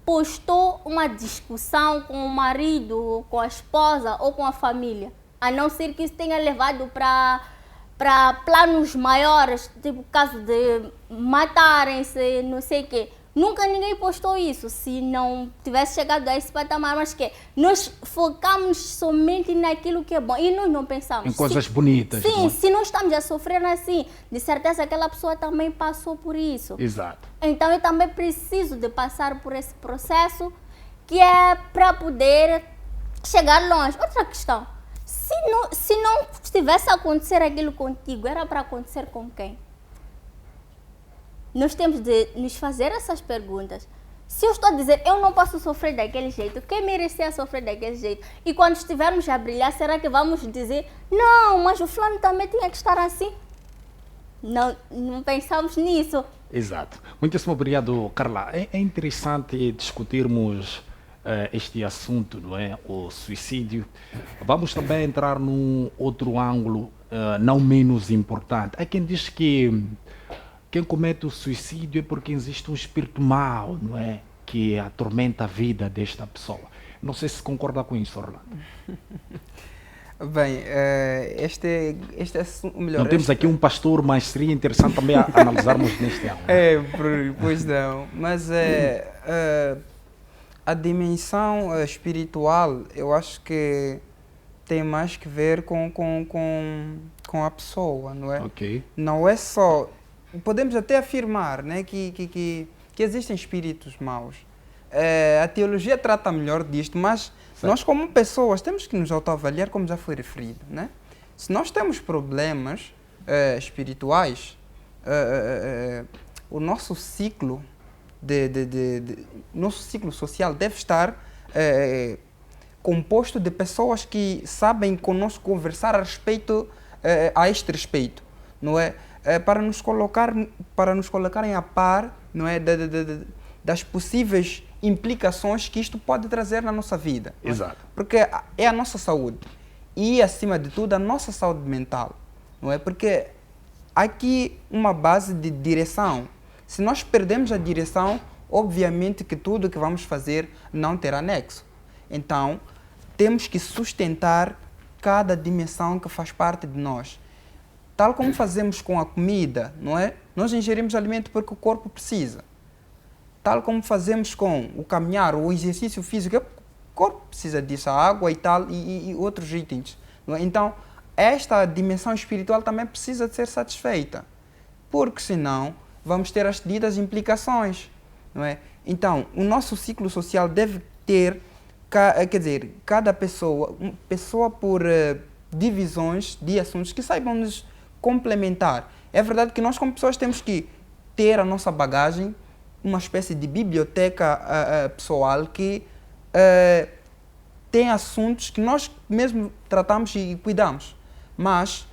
postou uma discussão com o marido, com a esposa ou com a família. A não ser que isso tenha levado para planos maiores, tipo caso de matarem-se, não sei o quê. Nunca ninguém postou isso, se não tivesse chegado a esse patamar, mas que nós focamos somente naquilo que é bom e nós não pensamos. Em coisas bonitas. Sim, se nós estamos a sofrer assim, de certeza aquela pessoa também passou por isso. Exato. Então eu também preciso de passar por esse processo que é para poder chegar longe. Outra questão, se não estivesse a acontecer aquilo contigo, era para acontecer com quem? Nós temos de nos fazer essas perguntas. Se eu estou a dizer, eu não posso sofrer daquele jeito, quem merecia sofrer daquele jeito? E quando estivermos a brilhar, será que vamos dizer, não, mas o fulano também tinha que estar assim? Não pensamos nisso. Exato. Muitíssimo obrigado, Carla. É interessante discutirmos este assunto, não é? O suicídio. Vamos também entrar num outro ângulo, não menos importante. Há quem diz que quem comete o suicídio é porque existe um espírito mau, não é? Que atormenta a vida desta pessoa. Não sei se concorda com isso, Orlando. Bem, este é o melhor. Não temos aqui um pastor, mas seria interessante também analisarmos neste ângulo. Pois não. Mas a dimensão espiritual, eu acho que tem mais que ver com a pessoa, não é? Ok. Não é só... Podemos até afirmar, né, que existem espíritos maus. A teologia trata melhor disto, mas certo. Nós como pessoas temos que nos autoavaliar, como já foi referido, né? Se nós temos problemas espirituais, o nosso ciclo nosso ciclo social deve estar composto de pessoas que sabem conosco conversar a respeito a este respeito, não é? Para nos colocarem a par, não é, das possíveis implicações que isto pode trazer na nossa vida. Exato. Porque é a nossa saúde e, acima de tudo, a nossa saúde mental, não é? Porque há aqui uma base de direção. Se nós perdemos a direção, obviamente que tudo o que vamos fazer não terá nexo. Então, temos que sustentar cada dimensão que faz parte de nós. Tal como fazemos com a comida, não é? Nós ingerimos alimento porque o corpo precisa. Tal como fazemos com o caminhar ou o exercício físico, o corpo precisa disso, a água e tal, e outros itens. Não é? Então, esta dimensão espiritual também precisa de ser satisfeita, porque senão vamos ter as devidas implicações, não é? Então, o nosso ciclo social deve ter, quer dizer, cada pessoa por divisões de assuntos que saibam nos complementar. É verdade que nós como pessoas temos que ter a nossa bagagem, uma espécie de biblioteca pessoal que tem assuntos que nós mesmo tratamos e cuidamos. Mas,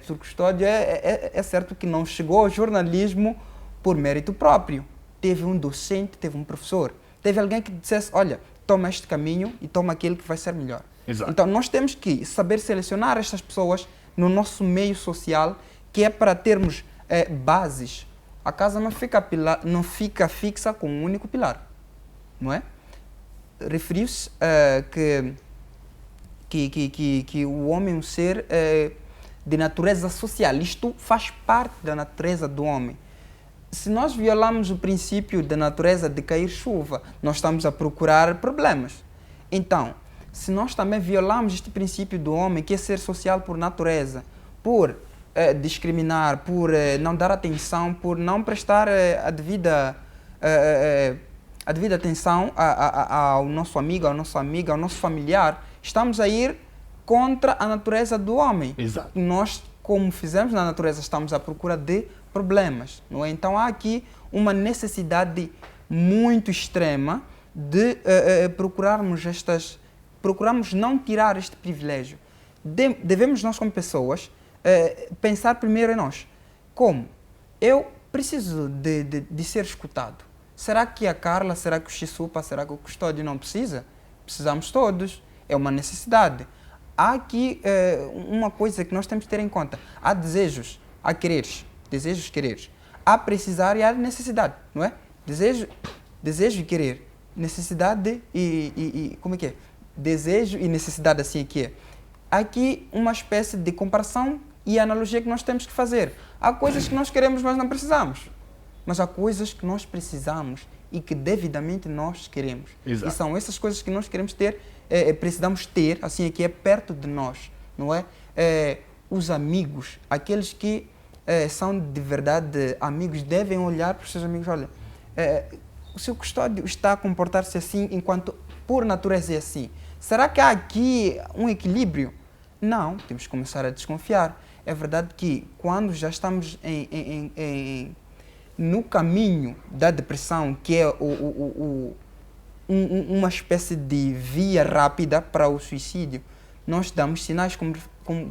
Dr. Custódio, é certo que não chegou ao jornalismo por mérito próprio. Teve um docente, teve um professor, teve alguém que dissesse, olha, toma este caminho e toma aquele que vai ser melhor. Exato. Então, nós temos que saber selecionar estas pessoas no nosso meio social, que é para termos bases. A casa não fica fixa com um único pilar, não é? Referiu-se que o homem é um ser de natureza social. Isto faz parte da natureza do homem. Se nós violamos o princípio da natureza de cair chuva, nós estamos a procurar problemas. Então, se nós também violamos este princípio do homem, que é ser social por natureza, por discriminar, por não dar atenção, por não prestar a devida atenção ao nosso amigo, à nossa amiga, ao nosso familiar, estamos a ir contra a natureza do homem. Exato. Nós, como fizemos na natureza, estamos à procura de problemas, não é? Então há aqui uma necessidade muito extrema de procurarmos não tirar este privilégio. Devemos nós, como pessoas, pensar primeiro em nós. Como? Eu preciso de ser escutado. Será que a Carla, será que o Xisupa, será que o Custódio não precisa? Precisamos todos. É uma necessidade. Há aqui uma coisa que nós temos que ter em conta. Há desejos, há quereres. Desejos, quereres. Há precisar e há necessidade, não é? Desejo e querer. Necessidade e como é que é? Desejo e necessidade, assim é que é. Há aqui uma espécie de comparação e analogia que nós temos que fazer. Há coisas que nós queremos, mas não precisamos. Mas há coisas que nós precisamos e que devidamente nós queremos. Exato. E são essas coisas que nós queremos ter, precisamos ter, assim é que é, perto de nós, não é? Os amigos, aqueles que são de verdade amigos, devem olhar para os seus amigos. Olha, o seu Custódio está a comportar-se assim enquanto por natureza é assim. Será que há aqui um equilíbrio? Não, temos que começar a desconfiar. É verdade que quando já estamos no caminho da depressão, que é uma espécie de via rápida para o suicídio, nós damos sinais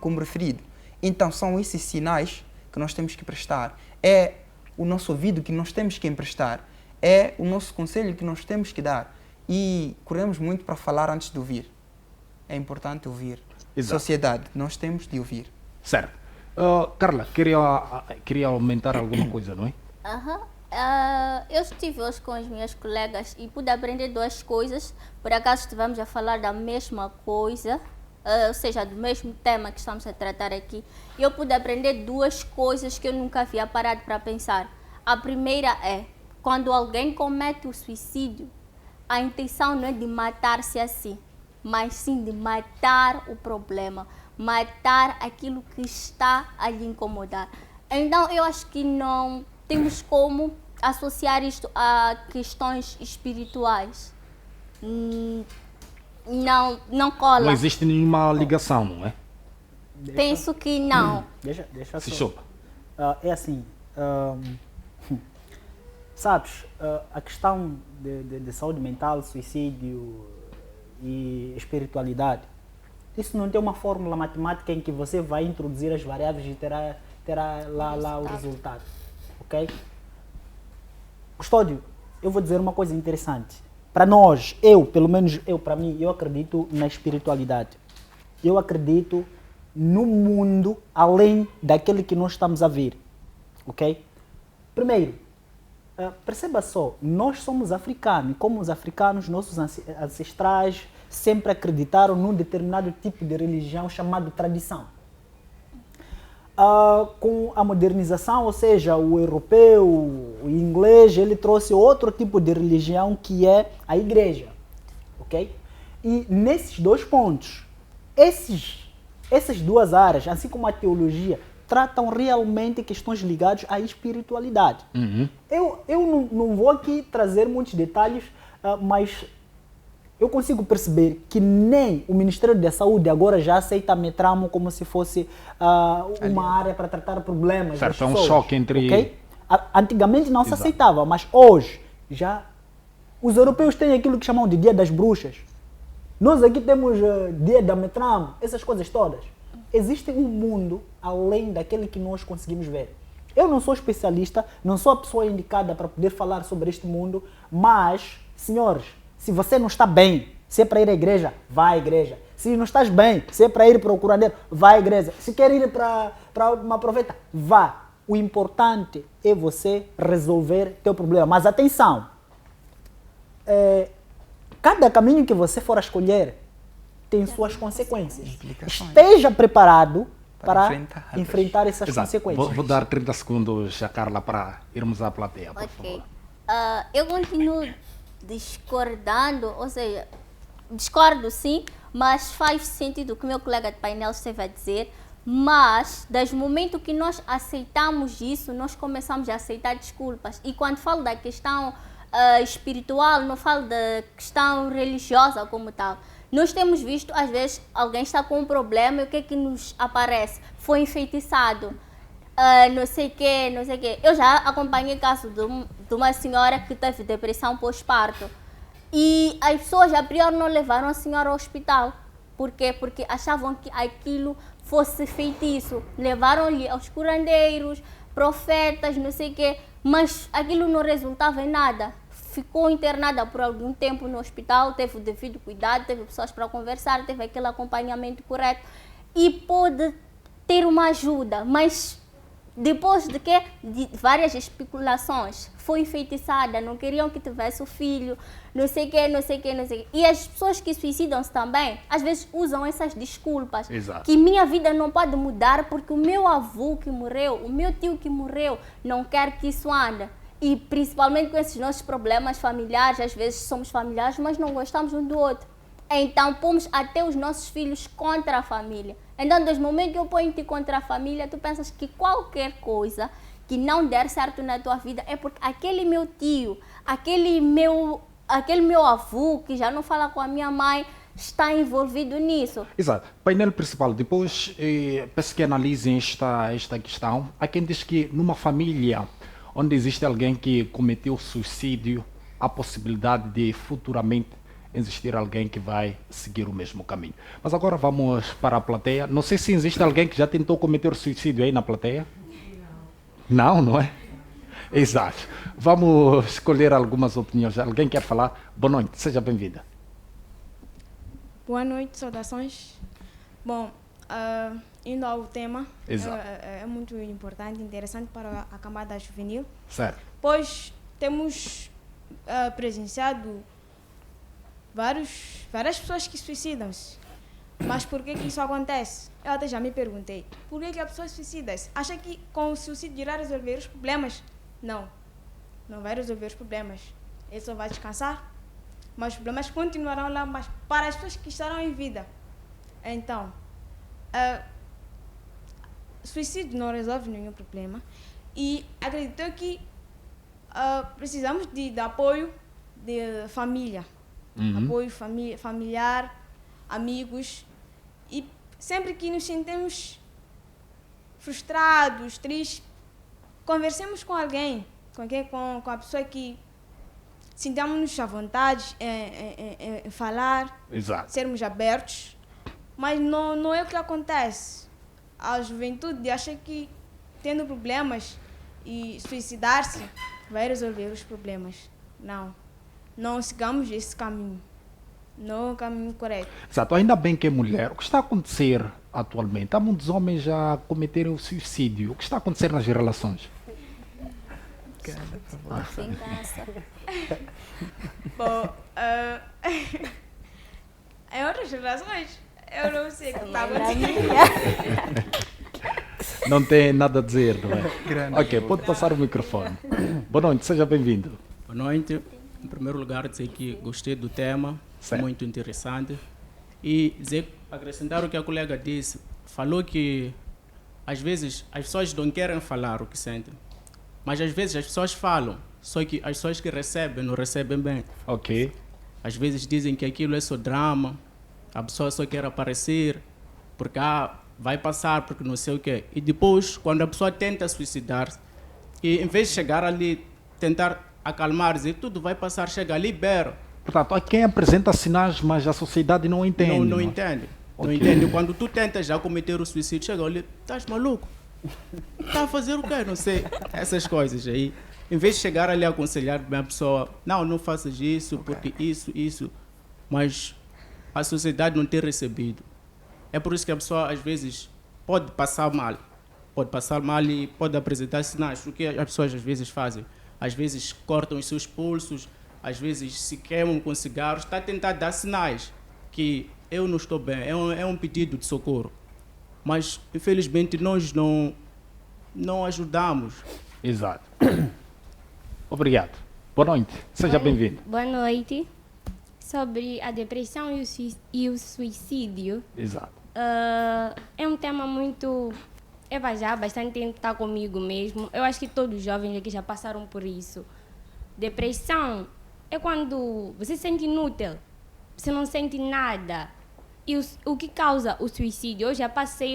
como referido. Então são esses sinais que nós temos que prestar. É o nosso ouvido que nós temos que emprestar. É o nosso conselho que nós temos que dar. E corremos muito para falar antes de ouvir. É importante ouvir. Exato. Sociedade, nós temos de ouvir. Certo. Carla, queria aumentar alguma coisa, não é? Eu estive hoje com as minhas colegas e pude aprender duas coisas. Por acaso estivemos a falar da mesma coisa, ou seja, do mesmo tema que estamos a tratar aqui. E eu pude aprender duas coisas que eu nunca havia parado para pensar. A primeira é, quando alguém comete o suicídio, a intenção não é de matar-se assim, mas sim de matar o problema, matar aquilo que está a lhe incomodar. Então, eu acho que não temos como associar isto a questões espirituais. Não cola. Não existe nenhuma ligação, não é? Penso que não. Deixa Se só. chupa. É assim, sabes, a questão de saúde mental, suicídio e espiritualidade, isso não tem uma fórmula matemática em que você vai introduzir as variáveis e terá lá o resultado, ok? Custódio, eu vou dizer uma coisa interessante. Para nós, pelo menos para mim, eu acredito na espiritualidade. Eu acredito no mundo além daquele que nós estamos a ver, ok? Primeiro, perceba só, nós somos africanos, e como os africanos, nossos ancestrais sempre acreditaram num determinado tipo de religião chamado tradição. Com a modernização, ou seja, o europeu, o inglês, ele trouxe outro tipo de religião que é a igreja, ok? E nesses dois pontos, essas duas áreas, assim como a teologia, tratam realmente questões ligadas à espiritualidade. Uhum. Eu não vou aqui trazer muitos detalhes, mas eu consigo perceber que nem o Ministério da Saúde agora já aceita a Metramo como se fosse uma área para tratar problemas das Certo, é um pessoas, choque entre... ok? Antigamente não se Exato. aceitava, mas hoje já os europeus têm aquilo que chamam de Dia das Bruxas. Nós aqui temos Dia da Metramo, essas coisas todas. existe um mundo além daquele que nós conseguimos ver. Eu não sou especialista, não sou a pessoa indicada para poder falar sobre este mundo, mas, senhores, se você não está bem, se é para ir à igreja, vá à igreja. Se não estás bem, se é para ir para o curandeiro, vá à igreja. Se quer ir para uma profeta, vá. O importante é você resolver teu problema. Mas atenção, cada caminho que você for a escolher tem suas consequências. Esteja preparado para enfrentar essas Exato. consequências. Vou dar 30 segundos a Carla para irmos à plateia, por favor. Eu continuo discordando, ou seja, discordo sim, mas faz sentido o que o meu colega de painel esteve a dizer, mas desde o momento que nós aceitamos isso, nós começamos a aceitar desculpas. E quando falo da questão espiritual, não falo da questão religiosa como tal. Nós temos visto, às vezes, alguém está com um problema e o que é que nos aparece? Foi enfeitiçado. Não sei o quê, não sei o quê. Eu já acompanhei o caso de uma senhora que teve depressão pós-parto. E as pessoas, a priori, não levaram a senhora ao hospital. Por quê? Porque achavam que aquilo fosse feitiço. Levaram-lhe aos curandeiros, profetas, não sei o quê. Mas aquilo não resultava em nada. Ficou internada por algum tempo no hospital, teve o devido cuidado, teve pessoas para conversar, teve aquele acompanhamento correto e pôde ter uma ajuda, mas depois de várias especulações, foi enfeitiçada, não queriam que tivesse o filho, não sei o quê, não sei o quê, não sei o quê. E as pessoas que suicidam-se também, às vezes usam essas desculpas. Exato. Que minha vida não pode mudar porque o meu avô que morreu, o meu tio que morreu, não quer que isso ande. E principalmente com esses nossos problemas familiares, às vezes somos familiares, mas não gostamos um do outro. Então pomos até os nossos filhos contra a família. Então, desde o momento que eu ponho-te contra a família, tu pensas que qualquer coisa que não der certo na tua vida é porque aquele meu tio, aquele meu avô que já não fala com a minha mãe, está envolvido nisso. Exato. Painel principal, depois peço que analisem esta questão. Há quem diz que numa família onde existe alguém que cometeu suicídio, há possibilidade de futuramente existir alguém que vai seguir o mesmo caminho. Mas agora vamos para a plateia. Não sei se existe alguém que já tentou cometer suicídio aí na plateia. Não, não é? Exato. Vamos escolher algumas opiniões. Alguém quer falar? Boa noite, seja bem-vinda. Boa noite, saudações. Bom, indo ao tema, é muito importante, interessante para a camada juvenil. Certo. Pois temos presenciado várias pessoas que suicidam-se. Mas por que isso acontece? Eu até já me perguntei. Por que a pessoa suicida-se? Acha que com o suicídio irá resolver os problemas? Não. Não vai resolver os problemas. Ele só vai descansar. Mas os problemas continuarão lá, mas para as pessoas que estarão em vida. Então, suicídio não resolve nenhum problema. E acredito que precisamos de apoio de família. Apoio familiar, amigos. E sempre que nos sentimos frustrados, tristes, conversemos com alguém, com a pessoa que sintamos-nos à vontade em falar, Exato. sermos abertos. Mas não é o que acontece. A juventude acha que tendo problemas e suicidar-se vai resolver os problemas. Não sigamos esse caminho. Não é o caminho correto. Exato. Ainda bem que é mulher. O que está a acontecer atualmente? Há muitos homens já cometeram suicídio. O que está a acontecer nas relações? Bom, em outras relações, eu não sei o que está acontecendo. Não tem nada a dizer, não é? Ok, pode passar o microfone. Boa noite, seja bem-vindo. Boa noite. Em primeiro lugar, dizer que gostei do tema, certo. Muito interessante. E acrescentar o que a colega disse, falou que às vezes as pessoas não querem falar o que sentem, mas às vezes as pessoas falam, só que as pessoas que recebem não recebem bem. Ok. Às vezes dizem que aquilo é só drama, a pessoa só quer aparecer, porque vai passar, porque não sei o quê. E depois, quando a pessoa tenta suicidar, e em vez de chegar ali, tentar acalmar, dizer tudo vai passar, chega, libera. Portanto, há quem apresenta sinais, mas a sociedade não entende. Não entende. Tu entende? Quando tu tentas já cometer o suicídio, chega, olha, estás maluco? Tá a fazer o quê? Não sei. Essas coisas aí. Em vez de chegar ali a aconselhar a pessoa, não faças isso, porque isso. Mas a sociedade não tem recebido. É por isso que a pessoa, às vezes, pode passar mal. Pode passar mal e pode apresentar sinais. O que as pessoas, às vezes, fazem? Às vezes, cortam os seus pulsos, às vezes, se queimam com cigarros. Está a tentar dar sinais que eu não estou bem. É um pedido de socorro. Mas, infelizmente, nós não ajudamos. Exato. Obrigado. Boa noite. Seja bem-vindo. Boa noite. Sobre a depressão e o suicídio. Exato. É um tema muito... já bastante tempo está comigo mesmo. Eu acho que todos os jovens aqui já passaram por isso. Depressão é quando você se sente inútil. Você não sente nada. E o que causa o suicídio? Eu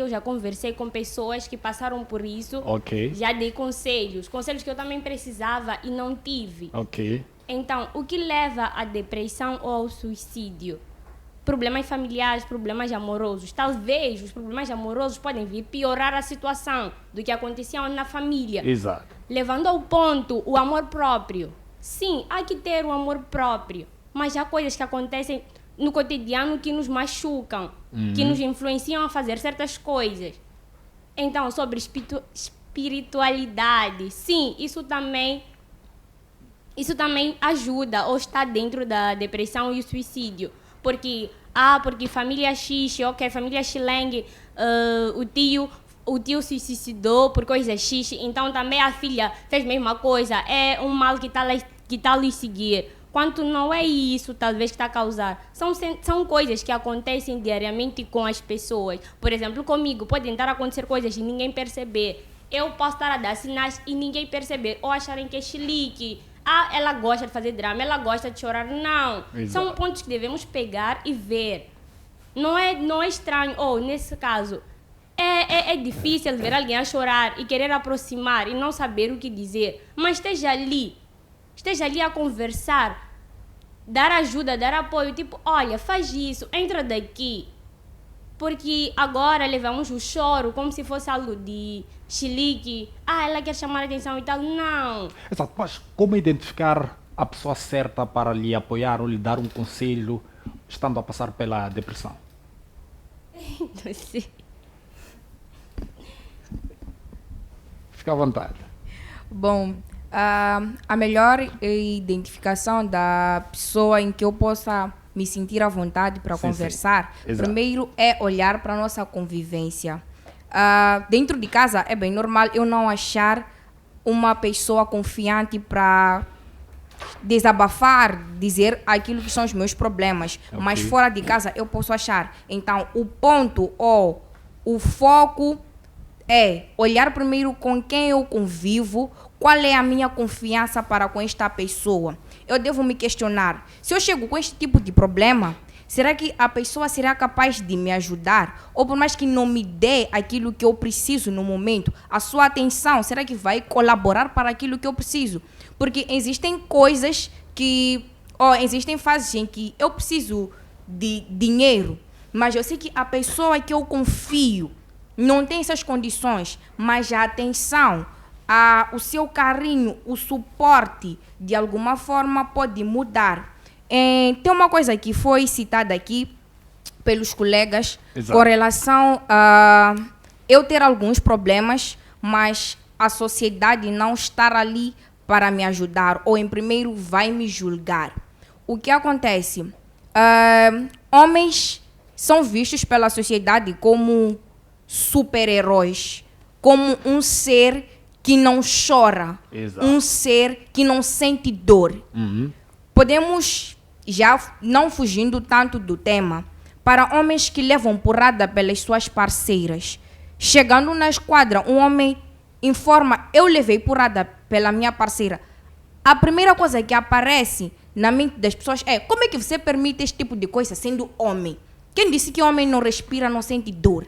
já conversei com pessoas que passaram por isso. Ok. Já dei conselhos que eu também precisava e não tive. Ok. Então, o que leva à depressão ou ao suicídio? Problemas familiares, problemas amorosos. Talvez os problemas amorosos podem vir piorar a situação do que acontecia na família. Exato. Levando ao ponto o amor próprio. Sim, há que ter o amor próprio, mas há coisas que acontecem no cotidiano que nos machucam, que nos influenciam a fazer certas coisas. Então, sobre espiritualidade, sim, isso também ajuda ou está dentro da depressão e o suicídio. Porque família X, família Xileng, o tio se suicidou por coisa X, então também a filha fez a mesma coisa. É um mal que está a lhe seguir. Quanto não é isso, talvez, que está a causar. São coisas que acontecem diariamente com as pessoas. Por exemplo, comigo, podem estar a acontecer coisas e ninguém perceber. Eu posso estar a dar sinais e ninguém perceber. Ou acharem que é chilique. Ela gosta de fazer drama, ela gosta de chorar. Não. Exato. São pontos que devemos pegar e ver. Não é estranho. Nesse caso, é difícil ver alguém a chorar e querer aproximar e não saber o que dizer. Mas esteja ali a conversar, dar ajuda, dar apoio, tipo, olha, faz isso, entra daqui. Porque agora levamos o choro como se fosse algo de chilique. Ela quer chamar a atenção e tal. Não. Exato. Mas como identificar a pessoa certa para lhe apoiar ou lhe dar um conselho estando a passar pela depressão? Não sei. Fica à vontade. Bom, a melhor identificação da pessoa em que eu possa me sentir à vontade para conversar, primeiro é olhar para a nossa convivência. Dentro de casa é bem normal eu não achar uma pessoa confiante para desabafar, dizer aquilo que são os meus problemas, mas fora de casa eu posso achar. Então, o ponto ou o foco é olhar primeiro com quem eu convivo, qual é a minha confiança para com esta pessoa. Eu devo me questionar, se eu chego com este tipo de problema, será que a pessoa será capaz de me ajudar? Ou por mais que não me dê aquilo que eu preciso no momento, a sua atenção, será que vai colaborar para aquilo que eu preciso? Porque existem coisas que... existem fases em que eu preciso de dinheiro, mas eu sei que a pessoa que eu confio não tem essas condições, mas a atenção, o seu carinho, o suporte, de alguma forma pode mudar. Tem uma coisa que foi citada aqui pelos colegas. Exato. Com relação a eu ter alguns problemas, mas a sociedade não estar ali para me ajudar, ou em primeiro vai me julgar. O que acontece? Homens são vistos pela sociedade como super-heróis, como um ser que não chora, um ser que não sente dor. Podemos, já não fugindo tanto do tema, para homens que levam porrada pelas suas parceiras. Chegando na esquadra, um homem informa, eu levei porrada pela minha parceira. A primeira coisa que aparece na mente das pessoas é, como é que você permite este tipo de coisa sendo homem? Quem disse que homem não respira, não sente dor?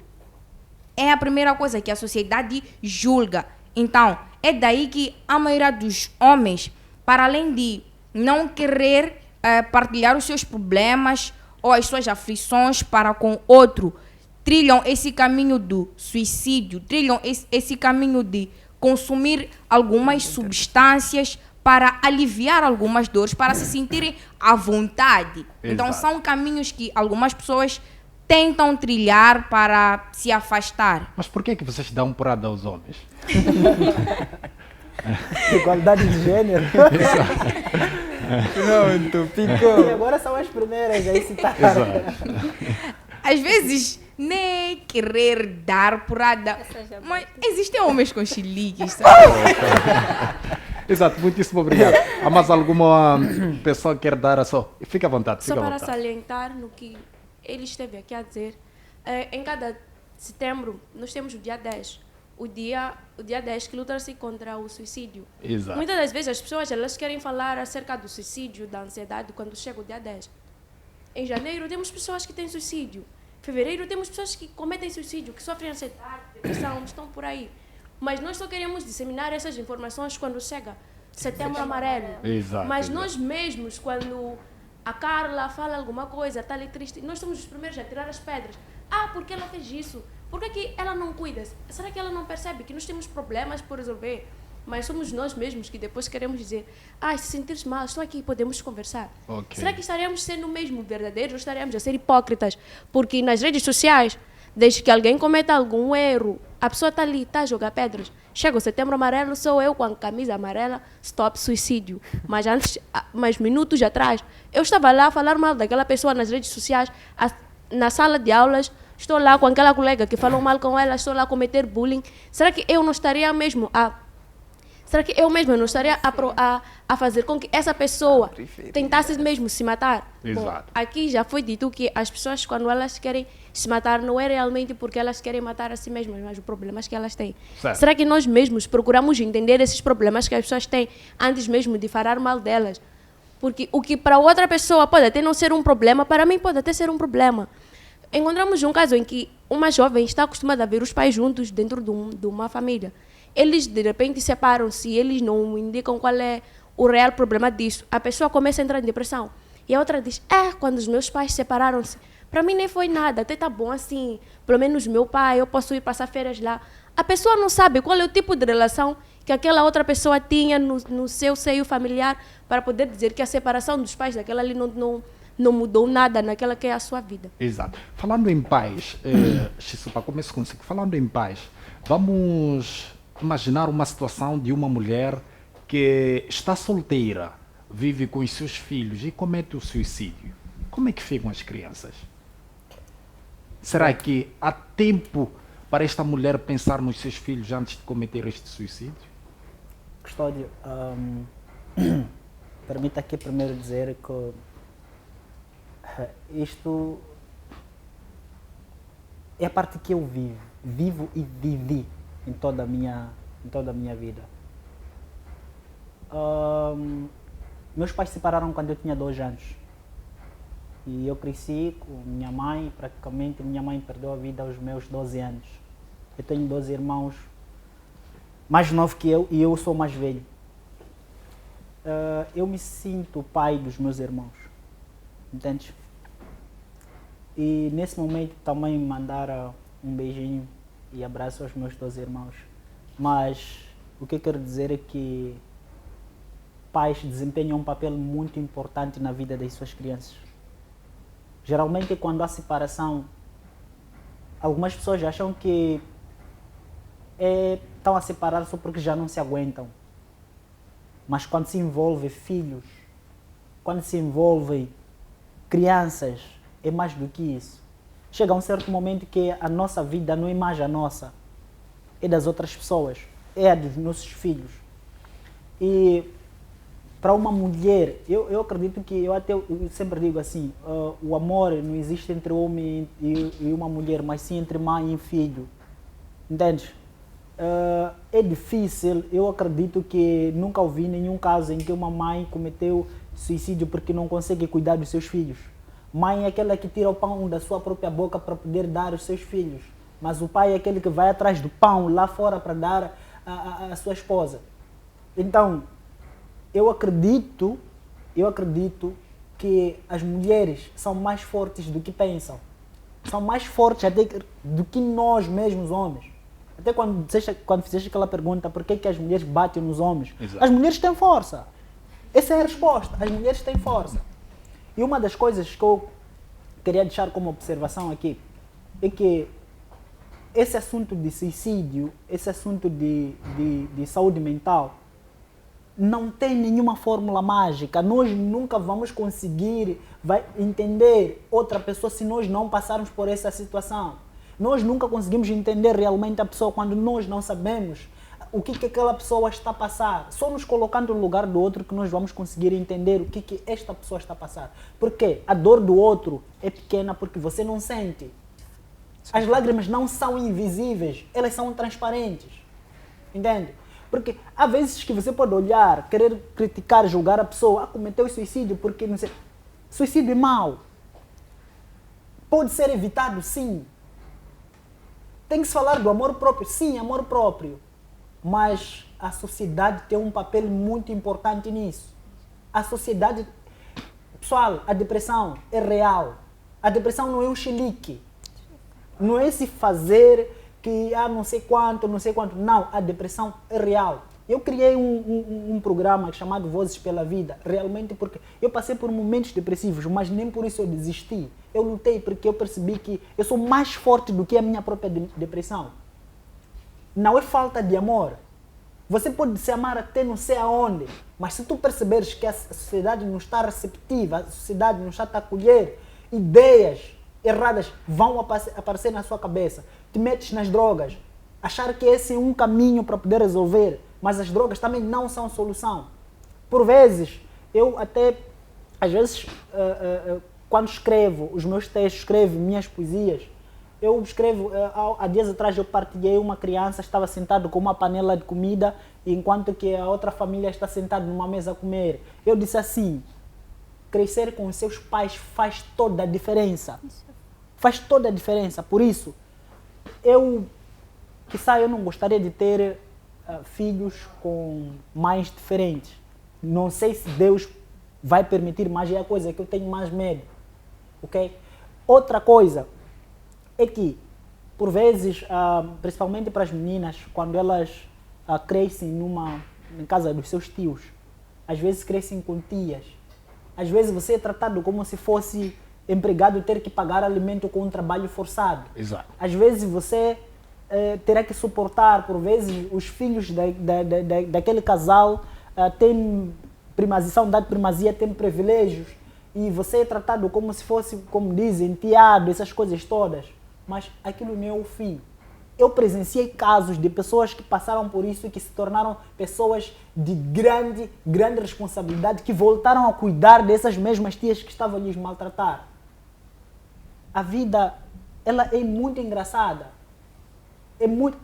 É a primeira coisa que a sociedade julga. Então, é daí que a maioria dos homens, para além de não querer partilhar os seus problemas ou as suas aflições para com outro, trilham esse caminho do suicídio, trilham esse caminho de consumir algumas substâncias para aliviar algumas dores, para se sentirem à vontade. Então são caminhos que algumas pessoas tentam trilhar para se afastar. Mas por que vocês dão porrada aos homens? Igualdade de gênero. Pronto, ficou. E agora são as primeiras a citar. Às vezes, nem querer dar porrada. Mas existem homens com chiliques, sabe? Exato, muitíssimo obrigado. Há mais alguma pessoa que quer dar a sua? Fica à vontade, Só fica à para vontade. salientar no que ele esteve aqui a dizer, em cada setembro nós temos o dia 10. O dia 10 que luta-se contra o suicídio. Exato. Muitas das vezes as pessoas elas querem falar acerca do suicídio, da ansiedade, quando chega o dia 10. Em janeiro temos pessoas que têm suicídio. Em fevereiro temos pessoas que cometem suicídio, que sofrem ansiedade, depressão, estão por aí. Mas nós só queremos disseminar essas informações quando chega Setembro Amarelo. Exato, Mas exato. nós mesmos, quando a Carla fala alguma coisa, está ali triste, nós somos os primeiros a tirar as pedras. Ah, por que ela fez isso? Por que ela não cuida? Será que ela não percebe que nós temos problemas por resolver? Mas somos nós mesmos que depois queremos dizer, se sentires mal, estou aqui, podemos conversar. Ok. Será que estaremos sendo mesmo verdadeiros ou estaremos a ser hipócritas? Porque nas redes sociais, desde que alguém cometa algum erro, a pessoa está ali, está a jogar pedras. Chega o Setembro Amarelo, sou eu com a camisa amarela, stop suicídio. Mas minutos atrás, eu estava lá a falar mal daquela pessoa nas redes sociais, na sala de aulas, estou lá com aquela colega que falou mal com ela, estou lá a cometer bullying. Será que eu não estaria mesmo a fazer com que essa pessoa tentasse mesmo se matar? Exato. Bom, aqui já foi dito que as pessoas, quando elas querem se matar, não é realmente porque elas querem matar a si mesmas, mas os problemas que elas têm. Certo. Será que nós mesmos procuramos entender esses problemas que as pessoas têm antes mesmo de falar mal delas? Porque o que para outra pessoa pode até não ser um problema, para mim pode até ser um problema. Encontramos um caso em que uma jovem está acostumada a ver os pais juntos dentro de uma família. Eles, de repente, separam-se e eles não indicam qual é o real problema disso. A pessoa começa a entrar em depressão. E a outra diz, quando os meus pais separaram-se, para mim nem foi nada, até tá bom assim. Pelo menos meu pai, eu posso ir passar férias lá. A pessoa não sabe qual é o tipo de relação que aquela outra pessoa tinha no seu seio familiar para poder dizer que a separação dos pais daquela ali não mudou nada naquela que é a sua vida. Exato. Falando em pais, Chisupa, começo consigo. Falando em pais, vamos imaginar uma situação de uma mulher que está solteira, vive com os seus filhos e comete o suicídio. Como é que ficam as crianças? Será que há tempo para esta mulher pensar nos seus filhos antes de cometer este suicídio? Custódio, permita aqui primeiro dizer que isto é a parte que eu vivo e vivi em toda a minha vida. Meus pais se separaram quando eu tinha 2 anos. E eu cresci com minha mãe, praticamente minha mãe perdeu a vida aos meus 12 anos. Eu tenho 12 irmãos mais novos que eu e eu sou mais velho. Eu me sinto pai dos meus irmãos, entende? E nesse momento também mandar um beijinho e abraço aos meus 12 irmãos. Mas o que eu quero dizer é que pais desempenham um papel muito importante na vida das suas crianças. Geralmente quando há separação, algumas pessoas acham que estão a separar só porque já não se aguentam. Mas quando se envolve filhos, quando se envolve crianças, é mais do que isso. Chega um certo momento que a nossa vida não é mais a nossa, é das outras pessoas, é a dos nossos filhos. E para uma mulher, eu acredito que, eu sempre digo assim, o amor não existe entre um homem e uma mulher, mas sim entre mãe e filho. Entende? É difícil, eu acredito que nunca ouvi nenhum caso em que uma mãe cometeu suicídio porque não consegue cuidar dos seus filhos. Mãe é aquela que tira o pão da sua própria boca para poder dar aos seus filhos. Mas o pai é aquele que vai atrás do pão lá fora para dar à sua esposa. Então, eu acredito que as mulheres são mais fortes do que pensam. são mais fortes até do que nós mesmos, homens. Até quando fizeste aquela pergunta, por que as mulheres batem nos homens? Exato. As mulheres têm força. Essa é a resposta. As mulheres têm força. E uma das coisas que eu queria deixar como observação aqui é que esse assunto de suicídio, esse assunto de saúde mental, não tem nenhuma fórmula mágica. Nós nunca vamos conseguir entender outra pessoa se nós não passarmos por essa situação. Nós nunca conseguimos entender realmente a pessoa quando nós não sabemos o que aquela pessoa está a passar. Só nos colocando no lugar do outro que nós vamos conseguir entender o que esta pessoa está a passar. Porque a dor do outro é pequena porque você não sente. As lágrimas não são invisíveis, elas são transparentes. Entende? Porque há vezes que você pode olhar, querer criticar, julgar a pessoa, cometeu suicídio porque não sei. Suicídio é mau. Pode ser evitado, sim. Tem que se falar do amor próprio, sim, amor próprio. Mas a sociedade tem um papel muito importante nisso. A sociedade... Pessoal, a depressão é real. A depressão não é um chilique. Não é se fazer que não sei quanto, não sei quanto. Não, a depressão é real. Eu criei um programa chamado Vozes pela Vida, realmente porque eu passei por momentos depressivos, mas nem por isso eu desisti. Eu lutei porque eu percebi que eu sou mais forte do que a minha própria depressão. Não é falta de amor. Você pode se amar até não sei aonde, mas se tu perceberes que a sociedade não está receptiva, a sociedade não está a acolher, ideias erradas vão aparecer na sua cabeça. Te metes nas drogas, achar que esse é um caminho para poder resolver, mas as drogas também não são solução. Por vezes, eu até, às vezes, quando escrevo os meus textos, escrevo minhas poesias, eu escrevo, há dias atrás eu partilhei, uma criança estava sentada com uma panela de comida, enquanto que a outra família está sentada numa mesa a comer. Eu disse assim, crescer com os seus pais faz toda a diferença. Faz toda a diferença. Por isso, eu não gostaria de ter filhos com mães diferentes. Não sei se Deus vai permitir, mas é a coisa que eu tenho mais medo. Ok? Outra coisa é que, por vezes, principalmente para as meninas, quando elas crescem em casa dos seus tios, às vezes crescem com tias. Às vezes você é tratado como se fosse empregado ter que pagar alimento com um trabalho forçado. Exato. Às vezes você terá que suportar, por vezes, os filhos daquele casal têm são dados primazia, têm privilégios, e você é tratado como se fosse, como dizem, tiado, essas coisas todas. Mas aquilo não é o fim. Eu presenciei casos de pessoas que passaram por isso e que se tornaram pessoas de grande responsabilidade, que voltaram a cuidar dessas mesmas tias que estavam a lhes maltratar. A vida, ela é muito engraçada.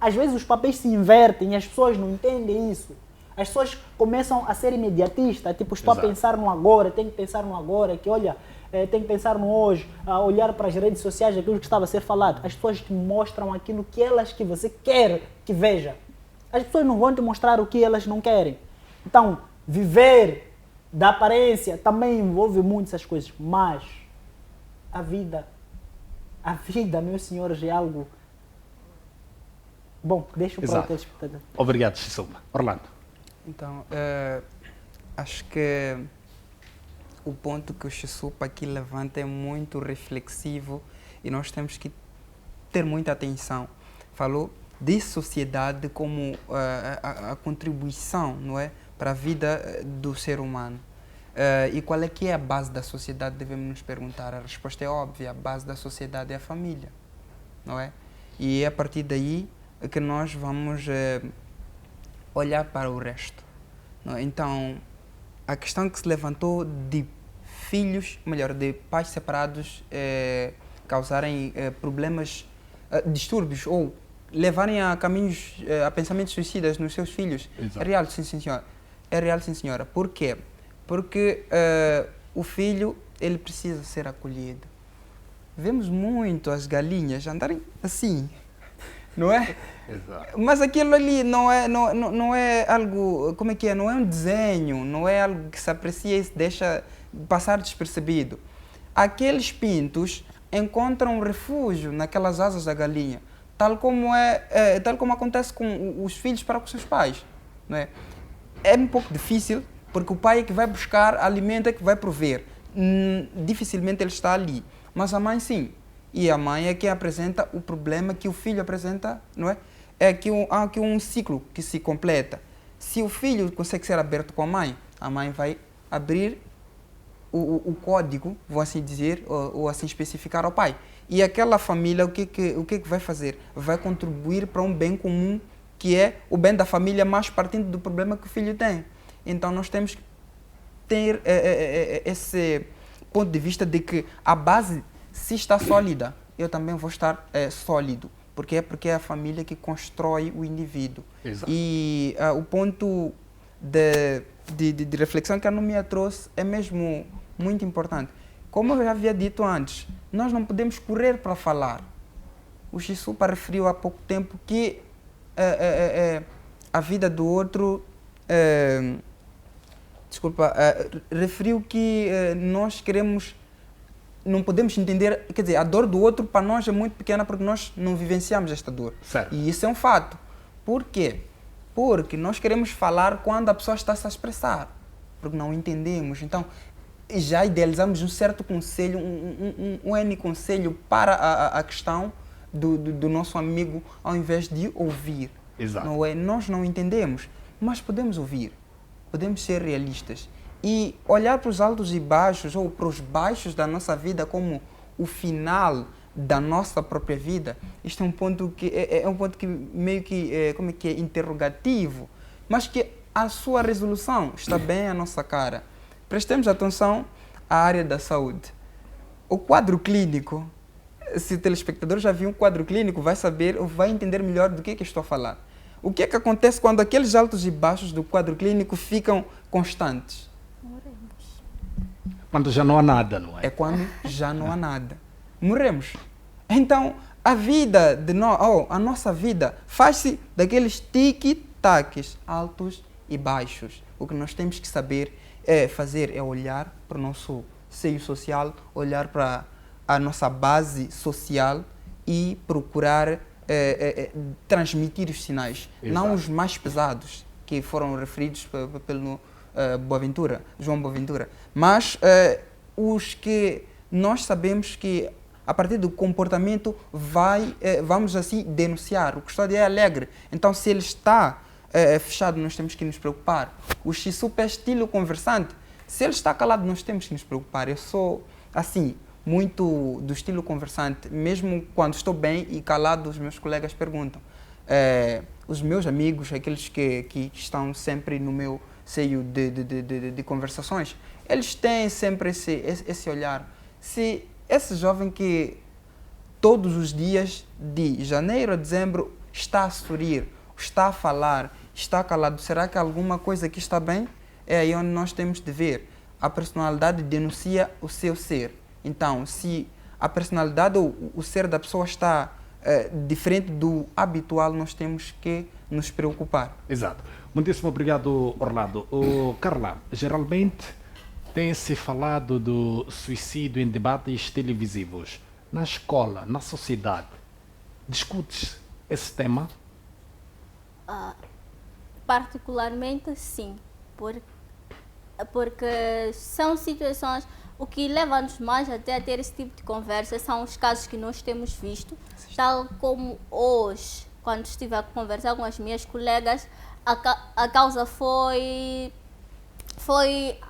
Às vezes os papéis se invertem e as pessoas não entendem isso. As pessoas começam a ser imediatistas, tipo, estou Exato. a pensar no agora, tenho que pensar no agora, que olha, tenho que pensar no hoje, a olhar para as redes sociais, aquilo que estava a ser falado. As pessoas te mostram aquilo que você quer que veja. As pessoas não vão te mostrar o que elas não querem. Então, viver da aparência também envolve muito essas coisas, mas a vida, meus senhores, é algo... Bom, deixa para o telespectador. Obrigado, Silva. Orlando. Então, acho que o ponto que o Xisupa aqui levanta é muito reflexivo e nós temos que ter muita atenção. Falou de sociedade como a contribuição, não é, para a vida do ser humano. E qual é que é a base da sociedade, devemos nos perguntar. A resposta é óbvia, a base da sociedade é a família, não é? E é a partir daí que nós vamos olhar para o resto. Não é? Então, a questão que se levantou de filhos, melhor, de pais separados causarem problemas, distúrbios ou levarem a caminhos, a pensamentos suicidas nos seus filhos. Exato. É real, sim, senhora. É real, sim, senhora. Por quê? Porque o filho, ele precisa ser acolhido. Vemos muito as galinhas andarem assim, não é? Exato. Mas aquilo ali não é algo, como é que é? Não é um desenho, não é algo que se aprecia e se deixa passar despercebido. Aqueles pintos encontram refúgio naquelas asas da galinha, tal como acontece com os filhos para com seus pais, não é? É um pouco difícil, porque o pai é que vai buscar alimento, é que vai prover. Dificilmente ele está ali, mas a mãe sim. E a mãe é quem apresenta o problema que o filho apresenta, não é? Há aqui um ciclo que se completa. Se o filho consegue ser aberto com a mãe vai abrir o código, vou assim dizer, ou assim especificar ao pai. E aquela família, o que vai fazer? Vai contribuir para um bem comum, que é o bem da família, mas partindo do problema que o filho tem. Então nós temos que ter esse ponto de vista de que a base, se está sólida, eu também vou estar sólido. Porque é a família que constrói o indivíduo. Exato. E o ponto de reflexão que a Numia trouxe é mesmo muito importante. Como eu já havia dito antes, nós não podemos correr para falar. O Xisupa referiu há pouco tempo que a vida do outro... referiu que nós queremos... Não podemos entender, quer dizer, a dor do outro para nós é muito pequena porque nós não vivenciamos esta dor. Certo. E isso é um fato. Por quê? Porque nós queremos falar quando a pessoa está a se expressar, porque não entendemos. Então, já idealizamos um certo conselho, um N conselho para a questão do nosso amigo, ao invés de ouvir. Exato. Não é? Nós não entendemos, mas podemos ouvir, podemos ser realistas. E olhar para os altos e baixos, ou para os baixos da nossa vida como o final da nossa própria vida, isto é um ponto que meio que é interrogativo, mas que a sua resolução está bem à nossa cara. Prestemos atenção à área da saúde. O quadro clínico, se o telespectador já viu um quadro clínico, vai saber ou vai entender melhor do que estou a falar. O que é que acontece quando aqueles altos e baixos do quadro clínico ficam constantes? Quando já não há nada, não é? É quando já não há nada. Morremos. Então, a vida a nossa vida faz-se daqueles tic-tacs altos e baixos. O que nós temos que saber fazer é olhar para o nosso seio social, olhar para a nossa base social e procurar transmitir os sinais. Exato. Não os mais pesados, que foram referidos pelo João Boaventura, mas os que nós sabemos que a partir do comportamento vamos assim denunciar. O custódio é alegre, então se ele está fechado nós temos que nos preocupar. O Xisupa é estilo conversante, se ele está calado nós temos que nos preocupar. Eu sou assim muito do estilo conversante, mesmo quando estou bem e calado os meus colegas perguntam. Os meus amigos, aqueles que estão sempre no meu seio de conversações, eles têm sempre esse olhar. Se esse jovem que todos os dias, de janeiro a dezembro, está a sorrir, está a falar, está calado, será que alguma coisa aqui está bem? É aí onde nós temos de ver. A personalidade denuncia o seu ser. Então, se a personalidade ou o ser da pessoa está diferente do habitual, nós temos que nos preocupar. Exato. Muitíssimo obrigado, Orlando. Carla, geralmente tem-se falado do suicídio em debates televisivos. Na escola, na sociedade, discute-se esse tema? Particularmente, sim. Porque são situações... O que leva-nos mais até a ter esse tipo de conversa são os casos que nós temos visto, tal como hoje, quando estive a conversar com as minhas colegas, a causa foi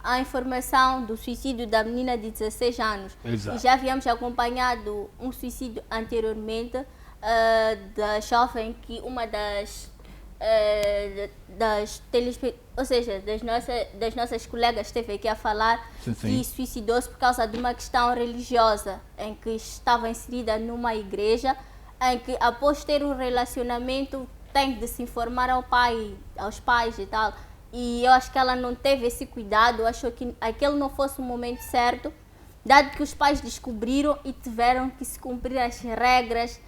a informação do suicídio da menina de 16 anos. Exato. E já havíamos acompanhado um suicídio anteriormente da jovem que uma das nossas colegas esteve aqui a falar, sim, e suicidou-se por causa de uma questão religiosa, em que estava inserida numa igreja, em que após ter um relacionamento tem de se informar aos pais e tal, e eu acho que ela não teve esse cuidado, achou que aquele não fosse o momento certo, dado que os pais descobriram e tiveram que se cumprir as regras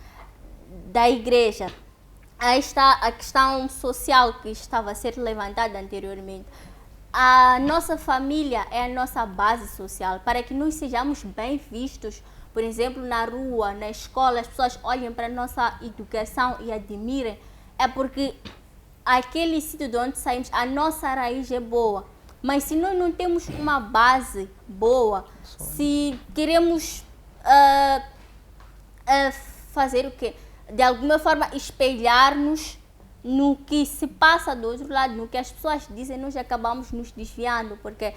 da igreja. Aí está a questão social que estava a ser levantada anteriormente. A nossa família é a nossa base social. Para que nós sejamos bem vistos por exemplo, na rua, na escola, as pessoas olhem para a nossa educação e admirem, é porque aquele sítio de onde saímos, a nossa raiz é boa. Mas se nós não temos uma base boa, se queremos fazer o quê? De alguma forma espelhar-nos no que se passa do outro lado, no que as pessoas dizem, nós acabamos nos desviando, porque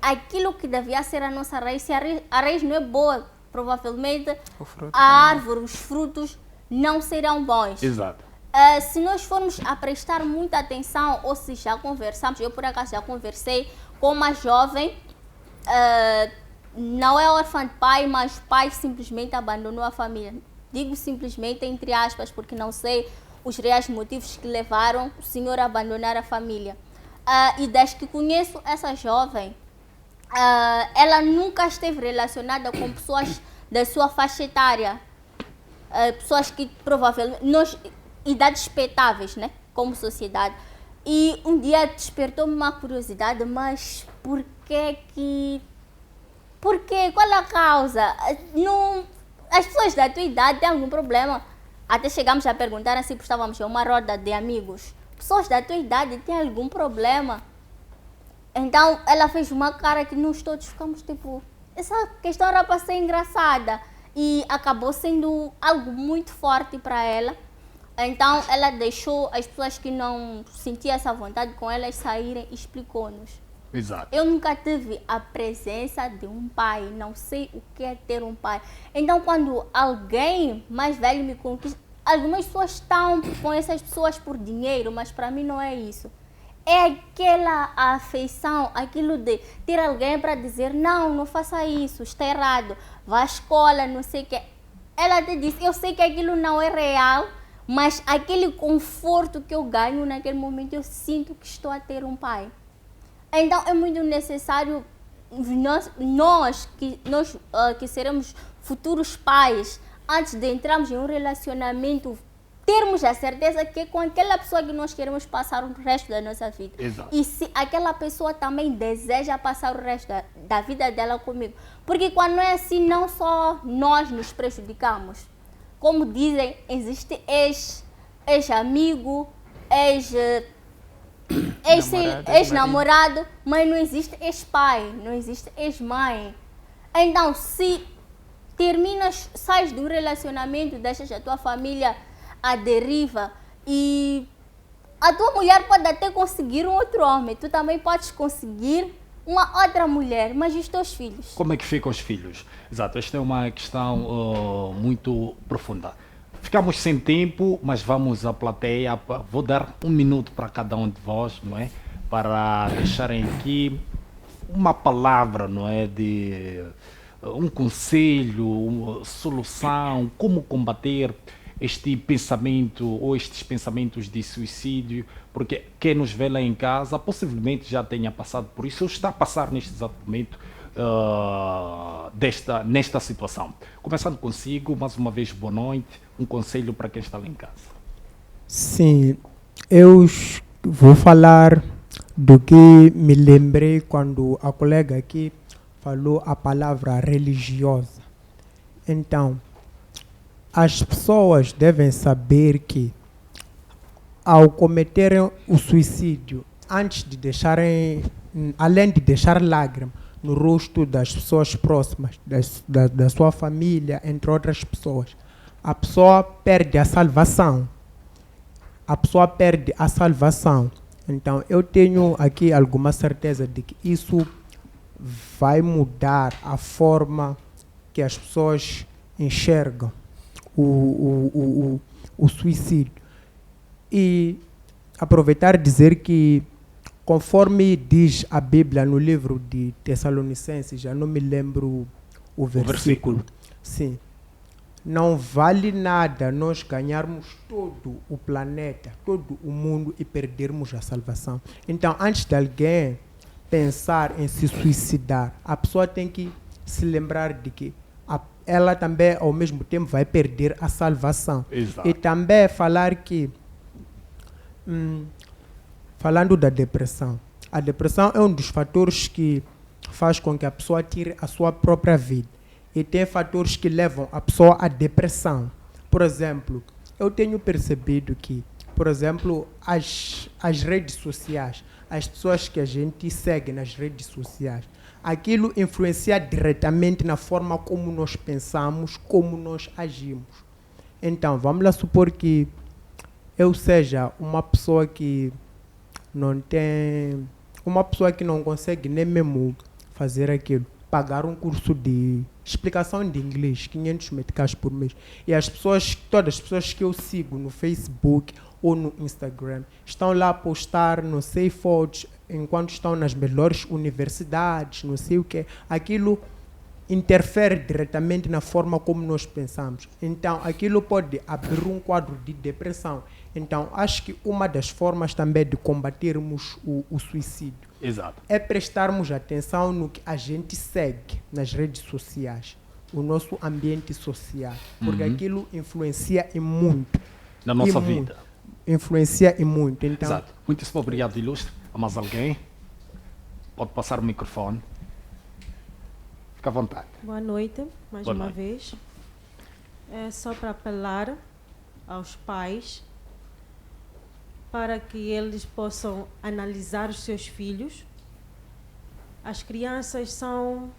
aquilo que devia ser a nossa raiz, se a raiz não é boa, provavelmente a árvore, os frutos não serão bons. Exato. Se nós formos a prestar muita atenção, ou se já conversamos, eu por acaso já conversei com uma jovem, não é órfã de pai, mas o pai simplesmente abandonou a família. Digo simplesmente entre aspas, porque não sei os reais motivos que levaram o senhor a abandonar a família. E desde que conheço essa jovem, ela nunca esteve relacionada com pessoas da sua faixa etária. Pessoas que provavelmente, idades respeitáveis, né, como sociedade. E um dia despertou-me uma curiosidade, mas por quê? Qual é a causa? As pessoas da tua idade têm algum problema? Até chegamos a perguntar assim, porque estávamos em uma roda de amigos. Pessoas da tua idade têm algum problema? Então, ela fez uma cara que nós todos ficamos tipo... Essa questão era para ser engraçada. E acabou sendo algo muito forte para ela. Então, ela deixou as pessoas que não sentiam essa vontade com elas saírem e explicou-nos. Exato. Eu nunca tive a presença de um pai, não sei o que é ter um pai. Então, quando alguém mais velho me conquista, algumas pessoas estão com essas pessoas por dinheiro, mas para mim não é isso. É aquela afeição, aquilo de ter alguém para dizer, não faça isso, está errado, vá à escola, não sei o que. Ela até disse, eu sei que aquilo não é real, mas aquele conforto que eu ganho naquele momento, eu sinto que estou a ter um pai. Então, é muito necessário nós que seremos futuros pais, antes de entrarmos em um relacionamento, termos a certeza que é com aquela pessoa que nós queremos passar o resto da nossa vida. Exato. E se aquela pessoa também deseja passar o resto da vida dela comigo. Porque quando não é assim, não só nós nos prejudicamos. Como dizem, existe ex-amigo, ex-namorado, mas não existe ex-pai, não existe ex-mãe. Então, se sais de um relacionamento, deixas a tua família à deriva e a tua mulher pode até conseguir um outro homem, tu também podes conseguir uma outra mulher, mas e os teus filhos? Como é que ficam os filhos? Exato, esta é uma questão muito profunda. Ficamos sem tempo, mas vamos à plateia. Vou dar 1 minuto para cada um de vós, não é? Para deixarem aqui uma palavra, não é? De um conselho, uma solução, como combater este pensamento ou estes pensamentos de suicídio, porque quem nos vê lá em casa possivelmente já tenha passado por isso ou está a passar neste exato momento nesta situação. Começando consigo, mais uma vez, boa noite. Um conselho para quem está lá em casa. Sim, eu vou falar do que me lembrei quando a colega aqui falou a palavra religiosa. Então, as pessoas devem saber que ao cometerem o suicídio, antes de deixarem, além de deixar lágrimas no rosto das pessoas próximas, da sua família, entre outras pessoas, a pessoa perde a salvação. A pessoa perde a salvação. Então, eu tenho aqui alguma certeza de que isso vai mudar a forma que as pessoas enxergam o suicídio. E aproveitar e dizer que, conforme diz a Bíblia no livro de Tessalonicenses, já não me lembro o versículo. Sim. Não vale nada nós ganharmos todo o planeta, todo o mundo e perdermos a salvação. Então, antes de alguém pensar em se suicidar, a pessoa tem que se lembrar de que ela também, ao mesmo tempo, vai perder a salvação. Exato. E também falar que, falando da depressão, a depressão é um dos fatores que faz com que a pessoa tire a sua própria vida. e tem fatores que levam a pessoa à depressão. Por exemplo, eu tenho percebido que, por exemplo, as redes sociais, as pessoas que a gente segue nas redes sociais, aquilo influencia diretamente na forma como nós pensamos, como nós agimos. Então, vamos lá supor que eu seja uma pessoa que não tem... Uma pessoa que não consegue nem mesmo fazer aquilo, pagar um curso de explicação de inglês, 500 meticais por mês. E todas as pessoas que eu sigo no Facebook ou no Instagram, estão lá a postar, não sei, fotos, enquanto estão nas melhores universidades, não sei o quê. Aquilo interfere diretamente na forma como nós pensamos. Então, aquilo pode abrir um quadro de depressão. Então, acho que uma das formas também de combatermos o suicídio é prestarmos atenção no que a gente segue nas redes sociais, o nosso ambiente social, porque aquilo influencia e muito. Na nossa vida. Influencia e muito. Então, Exato. Muitíssimo obrigado, Ilustre. Há mais alguém? Pode passar o microfone. Fica à vontade. Boa noite, mais Boa uma noite. vez. É só para apelar aos pais para que eles possam analisar os seus filhos. As crianças são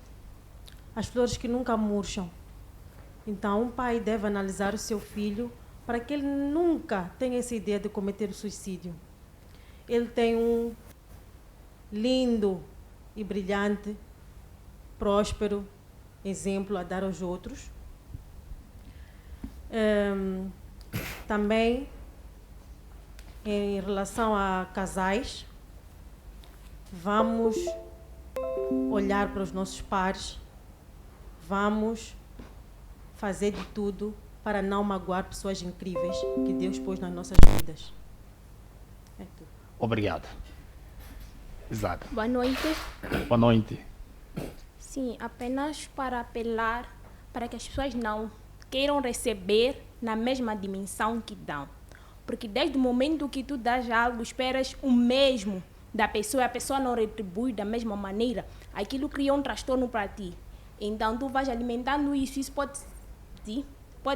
as flores que nunca murcham. Então, um pai deve analisar o seu filho para que ele nunca tenha essa ideia de cometer o suicídio. Ele tem um lindo e brilhante, próspero exemplo a dar aos outros. Também, em relação a casais, vamos olhar para os nossos pares, vamos fazer de tudo para não magoar pessoas incríveis que Deus pôs nas nossas vidas. É tudo. Obrigado. Exato. Boa noite. Boa noite. Sim, apenas para apelar para que as pessoas não queiram receber na mesma dimensão que dão. Porque desde o momento que tu dás algo, esperas o mesmo da pessoa e a pessoa não retribui da mesma maneira, aquilo cria um transtorno para ti. Então tu vais alimentando isso pode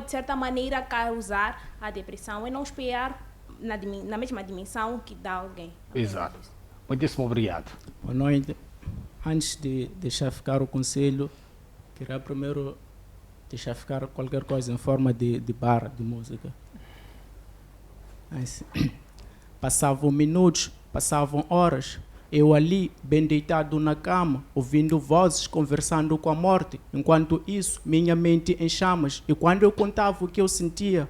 de certa maneira causar a depressão e não esperar na mesma dimensão que dá alguém. Exato. Muitíssimo obrigado. Boa noite. Antes de deixar ficar o conselho, queria primeiro deixar ficar qualquer coisa em forma de barra de música. Passavam minutos, passavam horas, eu ali, bem deitado na cama, ouvindo vozes, conversando com a morte. Enquanto isso, minha mente em chamas. E quando eu contava o que eu sentia,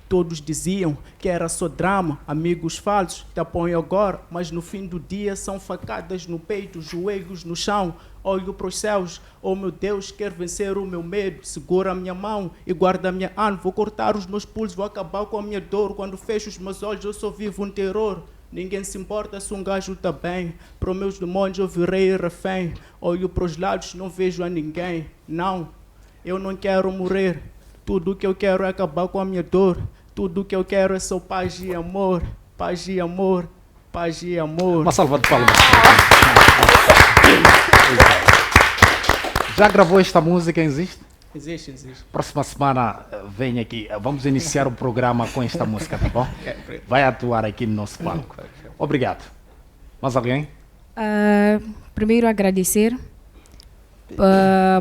todos diziam que era só drama, amigos falsos, te apoio agora, mas no fim do dia são facadas no peito, joelhos no chão. Olho para os céus, oh meu Deus, quero vencer o meu medo, segura a minha mão e guarda a minha alma, vou cortar os meus pulsos, vou acabar com a minha dor, quando fecho os meus olhos eu só vivo um terror. Ninguém se importa se um gajo está bem, para os meus demônios eu virei refém, olho para os lados, não vejo a ninguém, não, eu não quero morrer, tudo o que eu quero é acabar com a minha dor, tudo o que eu quero é só paz e amor, paz e amor, paz e amor. Uma salva de palmas. Já gravou esta música? Existe? Existe. Próxima semana vem aqui. Vamos iniciar o programa com esta música, tá bom? Vai atuar aqui no nosso palco. Obrigado. Mais alguém? Primeiro agradecer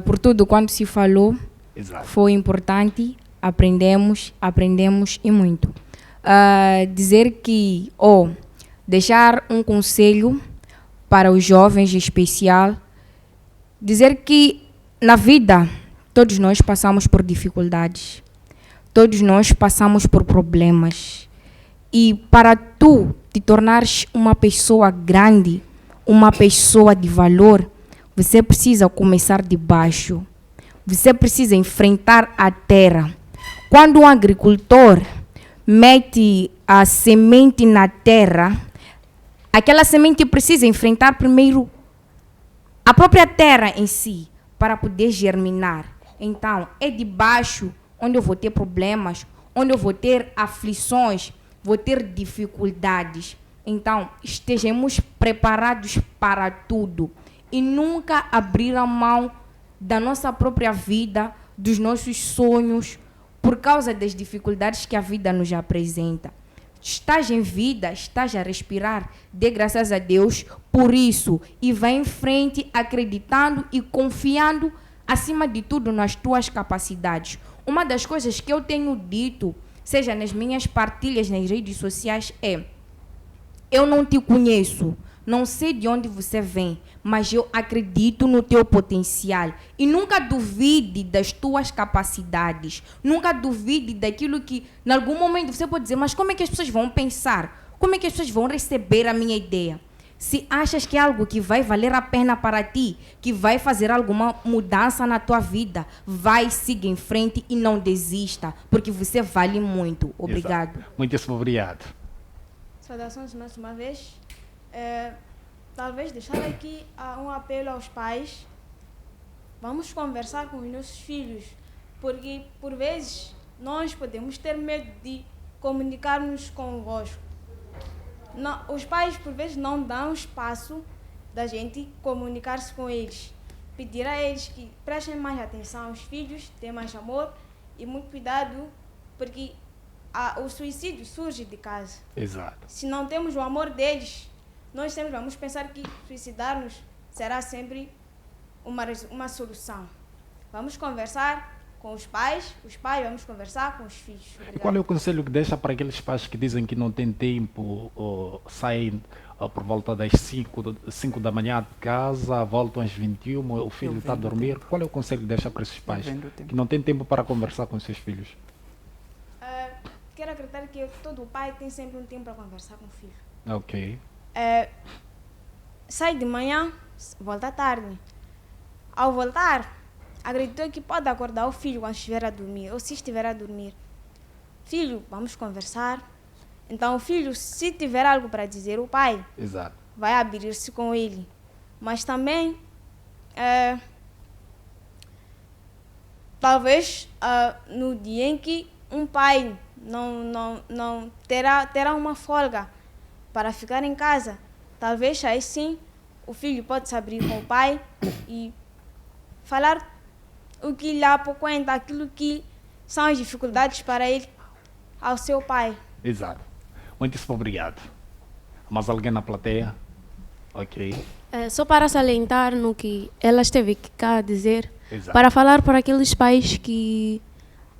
por tudo quanto se falou. Exato. Foi importante. Aprendemos e muito. Dizer que, deixar um conselho para os jovens em especial, dizer que na vida todos nós passamos por dificuldades, todos nós passamos por problemas e para tu te tornares uma pessoa grande, uma pessoa de valor, você precisa começar de baixo, você precisa enfrentar a terra. Quando um agricultor mete a semente na terra, aquela semente precisa enfrentar primeiro a própria terra em si, para poder germinar. Então, é de baixo onde eu vou ter problemas, onde eu vou ter aflições, vou ter dificuldades. Então, estejamos preparados para tudo e nunca abrir a mão da nossa própria vida, dos nossos sonhos, por causa das dificuldades que a vida nos apresenta. Estás em vida, estás a respirar, dê graças a Deus por isso e vai em frente acreditando e confiando, acima de tudo, nas tuas capacidades. Uma das coisas que eu tenho dito, seja nas minhas partilhas nas redes sociais, é: eu não te conheço, não sei de onde você vem, mas eu acredito no teu potencial. E nunca duvide das tuas capacidades. Nunca duvide daquilo que, em algum momento, você pode dizer: mas como é que as pessoas vão pensar? Como é que as pessoas vão receber a minha ideia? Se achas que é algo que vai valer a pena para ti, que vai fazer alguma mudança na tua vida, vai, siga em frente e não desista, porque você vale muito. Obrigado. Exato. Muitíssimo obrigado. Saudações mais uma vez. Talvez deixar aqui um apelo aos pais. Vamos conversar com os nossos filhos, porque por vezes nós podemos ter medo de comunicar-nos convosco. Os pais por vezes não dão espaço da gente comunicar-se com eles. Pedir a eles que prestem mais atenção aos filhos, tenham mais amor e muito cuidado, porque o suicídio surge de casa. Exato. Se não temos o amor deles, nós sempre vamos pensar que suicidar-nos será sempre uma solução. Vamos conversar com os pais vamos conversar com os filhos. E qual é o conselho que deixa para aqueles pais que dizem que não têm tempo, ou saem por volta das 5 da manhã de casa, voltam às 21, o filho está a dormir? Qual é o conselho que deixa para esses pais que não têm tempo para conversar com os seus filhos? Quero acreditar que todo pai tem sempre um tempo para conversar com o filho. Ok. Sai de manhã, volta à tarde. Ao voltar, acredito que pode acordar o filho quando estiver a dormir, ou se estiver a dormir. Filho, vamos conversar. Então o filho, se tiver algo para dizer, o pai Exato. vai abrir-se com ele. Mas também, talvez no dia em que um pai não terá uma folga para ficar em casa, talvez aí sim o filho pode se abrir com o pai e falar o que lhe apoquenta, aquilo que são as dificuldades para ele, ao seu pai. Exato. Muitíssimo obrigado. Mais alguém na plateia? Ok. Só para salientar no que ela esteve cá a dizer, Exato. para falar para aqueles pais que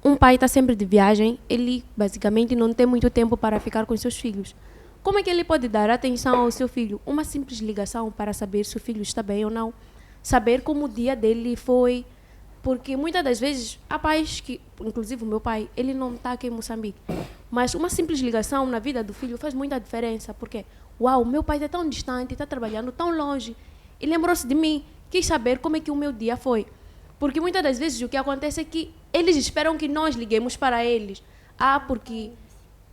um pai está sempre de viagem, ele basicamente não tem muito tempo para ficar com seus filhos. Como é que ele pode dar atenção ao seu filho? Uma simples ligação para saber se o filho está bem ou não, saber como o dia dele foi, porque muitas das vezes há pais que, inclusive o meu pai, ele não está aqui em Moçambique, mas uma simples ligação na vida do filho faz muita diferença, porque, uau, meu pai está tão distante, está trabalhando tão longe, e lembrou-se de mim, quis saber como é que o meu dia foi. Porque muitas das vezes o que acontece é que eles esperam que nós liguemos para eles. Porque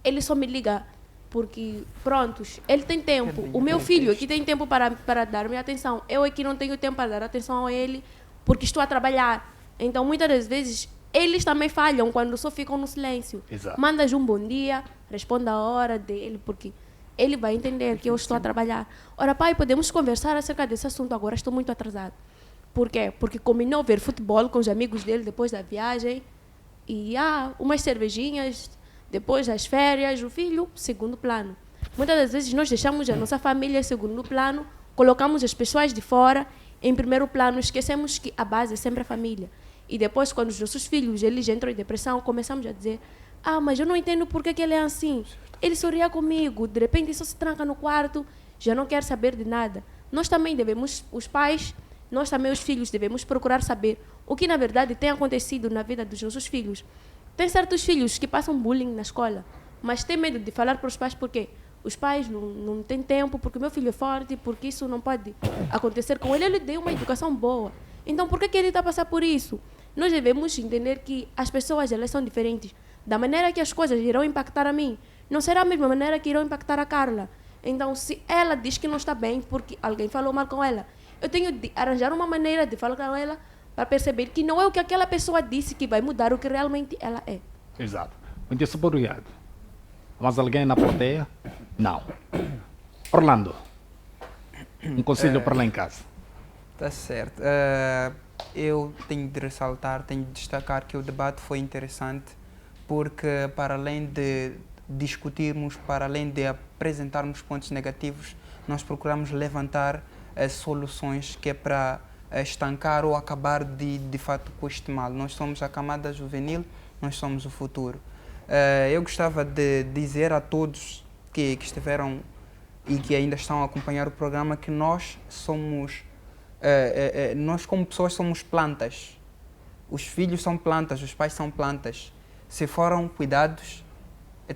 ele só me liga porque, prontos, ele tem tempo. O meu filho aqui tem tempo para dar-me atenção. Eu aqui não tenho tempo para dar atenção a ele porque estou a trabalhar. Então, muitas das vezes, eles também falham quando só ficam no silêncio. Exato. Mandas um bom dia, responda a hora dele, porque ele vai entender que eu estou a trabalhar. Ora, pai, podemos conversar acerca desse assunto agora, estou muito atrasado. Por quê? Porque combinou ver futebol com os amigos dele depois da viagem e umas cervejinhas depois das férias, o filho, segundo plano. Muitas das vezes nós deixamos a nossa família em segundo plano, colocamos as pessoas de fora em primeiro plano, esquecemos que a base é sempre a família. E depois, quando os nossos filhos eles entram em depressão, começamos a dizer: mas eu não entendo por que ele é assim. Ele sorria comigo, de repente só se tranca no quarto, já não quer saber de nada. Nós também devemos, os pais, nós também, os filhos, devemos procurar saber o que, na verdade, tem acontecido na vida dos nossos filhos. Tem certos filhos que passam bullying na escola, mas têm medo de falar para os pais porque os pais não têm tempo, porque meu filho é forte, porque isso não pode acontecer com ele. Ele deu uma educação boa. Então, por que ele está a passar por isso? Nós devemos entender que as pessoas, elas são diferentes. Da maneira que as coisas irão impactar a mim, não será a mesma maneira que irão impactar a Carla. Então, se ela diz que não está bem porque alguém falou mal com ela, eu tenho de arranjar uma maneira de falar com ela para perceber que não é o que aquela pessoa disse que vai mudar o que realmente ela é. Exato. Muitíssimo obrigado. Mais alguém na plateia? Não. Orlando, um conselho para lá em casa. Tá certo. eu tenho de ressaltar, tenho de destacar que o debate foi interessante, porque para além de discutirmos, para além de apresentarmos pontos negativos, nós procuramos levantar soluções que é para estancar ou acabar de fato com este mal. Nós somos a camada juvenil, nós somos o futuro. Eu gostava de dizer a todos que estiveram e que ainda estão a acompanhar o programa que nós somos, nós como pessoas somos plantas. Os filhos são plantas, os pais são plantas. Se foram cuidados,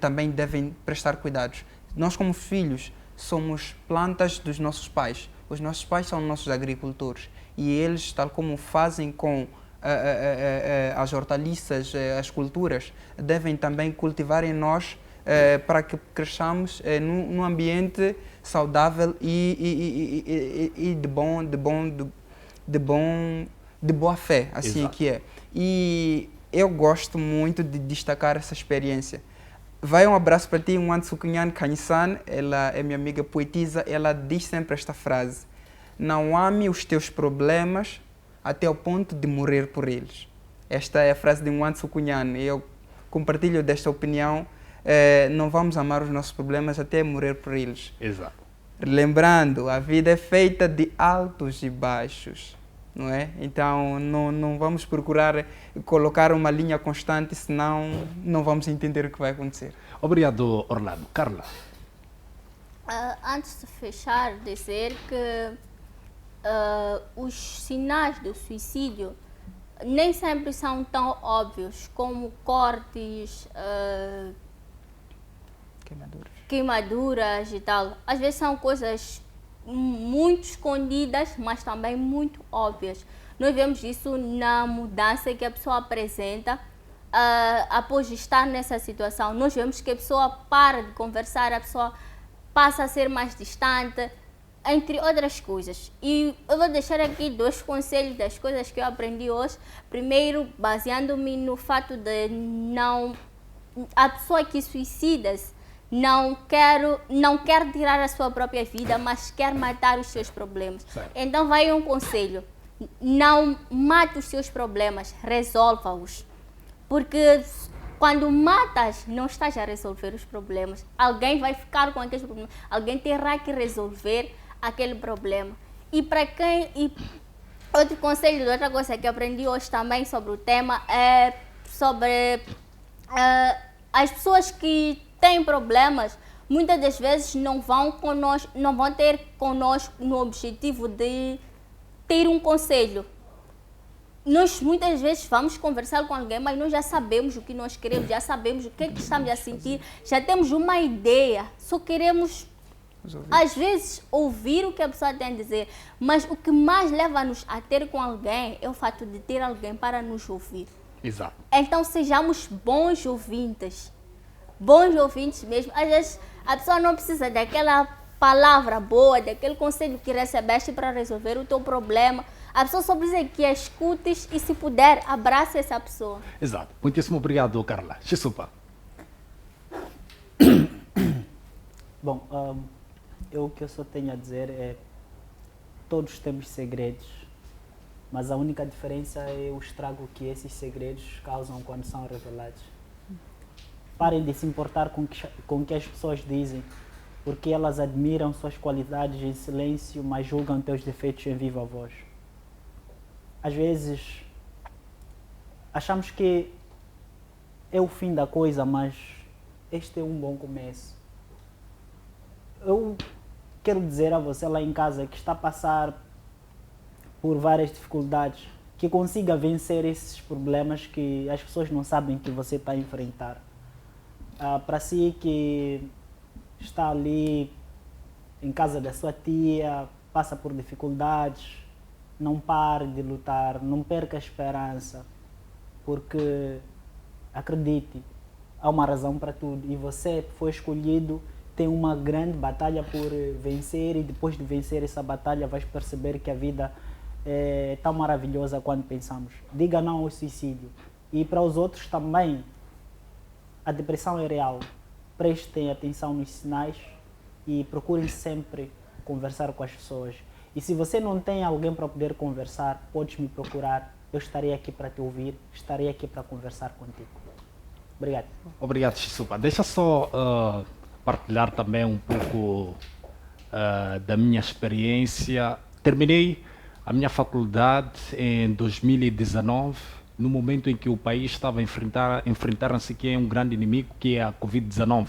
também devem prestar cuidados. Nós como filhos somos plantas dos nossos pais. Os nossos pais são nossos agricultores e eles, tal como fazem com as hortaliças, as culturas, devem também cultivar em nós para que cresçamos num ambiente saudável e de boa fé, assim. Exato. Que é. E eu gosto muito de destacar essa experiência. Vai um abraço para ti, Mwantsukunyan Kanyisan, ela é minha amiga poetisa, ela diz sempre esta frase: não ame os teus problemas até o ponto de morrer por eles. Esta é a frase de Mwantsukunyan, e eu compartilho desta opinião. Não vamos amar os nossos problemas até morrer por eles. Exato. Lembrando, a vida é feita de altos e baixos, não é? Então não vamos procurar colocar uma linha constante, senão não vamos entender o que vai acontecer. Obrigado, Orlando. Carla? Antes de fechar, dizer que os sinais do suicídio nem sempre são tão óbvios como cortes, queimaduras e tal. Às vezes são coisas muito escondidas, mas também muito óbvias. Nós vemos isso na mudança que a pessoa apresenta após estar nessa situação. Nós vemos que a pessoa para de conversar, a pessoa passa a ser mais distante, entre outras coisas. E eu vou deixar aqui 2 conselhos das coisas que eu aprendi hoje. Primeiro, baseando-me no fato de a pessoa que suicida-se não quer tirar a sua própria vida, mas quer matar os seus problemas. Certo. Então vai um conselho: não mate os seus problemas, resolva-os. Porque quando matas, não estás a resolver os problemas. Alguém vai ficar com aqueles problemas, alguém terá que resolver aquele problema. E outro conselho, outra coisa que eu aprendi hoje também sobre o tema é sobre as pessoas que têm problemas, muitas das vezes não vão ter conosco no objetivo de ter um conselho. Nós muitas vezes vamos conversar com alguém, mas nós já sabemos o que nós queremos, já sabemos o que estamos a sentir, já temos uma ideia, só queremos às vezes ouvir o que a pessoa tem a dizer, mas o que mais leva-nos a ter com alguém é o fato de ter alguém para nos ouvir. Exato. Então sejamos bons ouvintes mesmo. Às vezes a pessoa não precisa daquela palavra boa, daquele conselho que recebeste para resolver o teu problema. A pessoa só precisa que a escutes e, se puder, abrace essa pessoa. Exato. Muitíssimo obrigado, Carla. Chisupa. Bom, o que eu só tenho a dizer é: todos temos segredos, mas a única diferença é o estrago que esses segredos causam quando são revelados. Parem de se importar com o que as pessoas dizem, porque elas admiram suas qualidades em silêncio, mas julgam teus defeitos em viva voz. Às vezes, achamos que é o fim da coisa, mas este é um bom começo. Eu quero dizer a você lá em casa que está a passar por várias dificuldades, que consiga vencer esses problemas que as pessoas não sabem que você está a enfrentar. Para si que está ali em casa da sua tia, passa por dificuldades, não pare de lutar, não perca a esperança, porque, acredite, há uma razão para tudo e você foi escolhido, tem uma grande batalha por vencer, e depois de vencer essa batalha vais perceber que a vida é tão maravilhosa quando pensamos. Diga não ao suicídio. E para os outros também, a depressão é real. Prestem atenção nos sinais e procurem sempre conversar com as pessoas. E se você não tem alguém para poder conversar, podes me procurar. Eu estarei aqui para te ouvir, estarei aqui para conversar contigo. Obrigado. Obrigado, Chisupa. Deixa só partilhar também um pouco da minha experiência. Terminei a minha faculdade em 2019, no momento em que o país estava a enfrentar-se que é um grande inimigo, que é a Covid-19.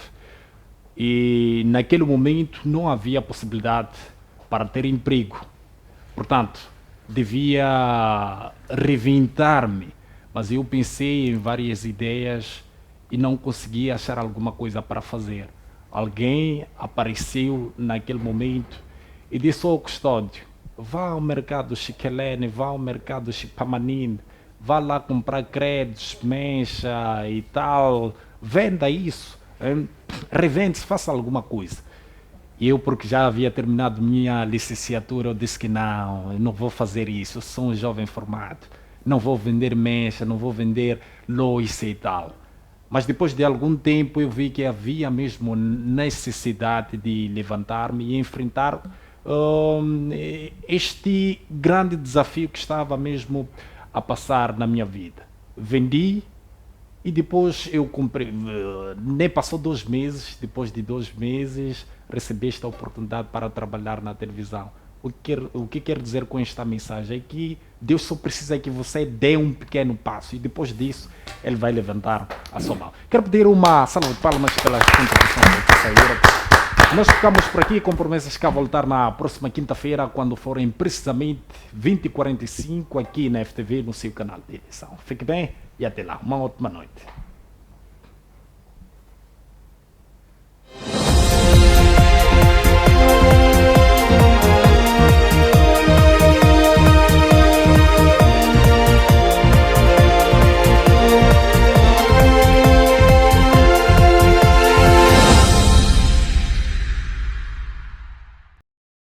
E naquele momento não havia possibilidade para ter emprego. Portanto, devia reinventar-me, mas eu pensei em várias ideias e não consegui achar alguma coisa para fazer. Alguém apareceu naquele momento e disse ao custódio: vá ao mercado Chiquelene, vá ao mercado Chipamanine, vá lá comprar créditos, mecha e tal, venda isso, revende-se, faça alguma coisa. E eu, porque já havia terminado minha licenciatura, eu disse que não, eu não vou fazer isso, eu sou um jovem formado, não vou vender mecha, não vou vender loiça e tal. Mas depois de algum tempo eu vi que havia mesmo necessidade de levantar-me e enfrentar este grande desafio que estava mesmo a passar na minha vida. Vendi e depois eu comprei, nem passou 2 meses, depois de 2 meses recebi esta oportunidade para trabalhar na televisão. O que quero dizer com esta mensagem é que Deus só precisa que você dê um pequeno passo e depois disso Ele vai levantar a sua mão. Quero pedir uma salva de palmas pelas contribuições que saíram. Nós ficamos por aqui com promessas que a voltar na próxima quinta-feira, quando forem precisamente 20h45 aqui na FTV, no seu canal de edição. Fique bem e até lá. Uma ótima noite.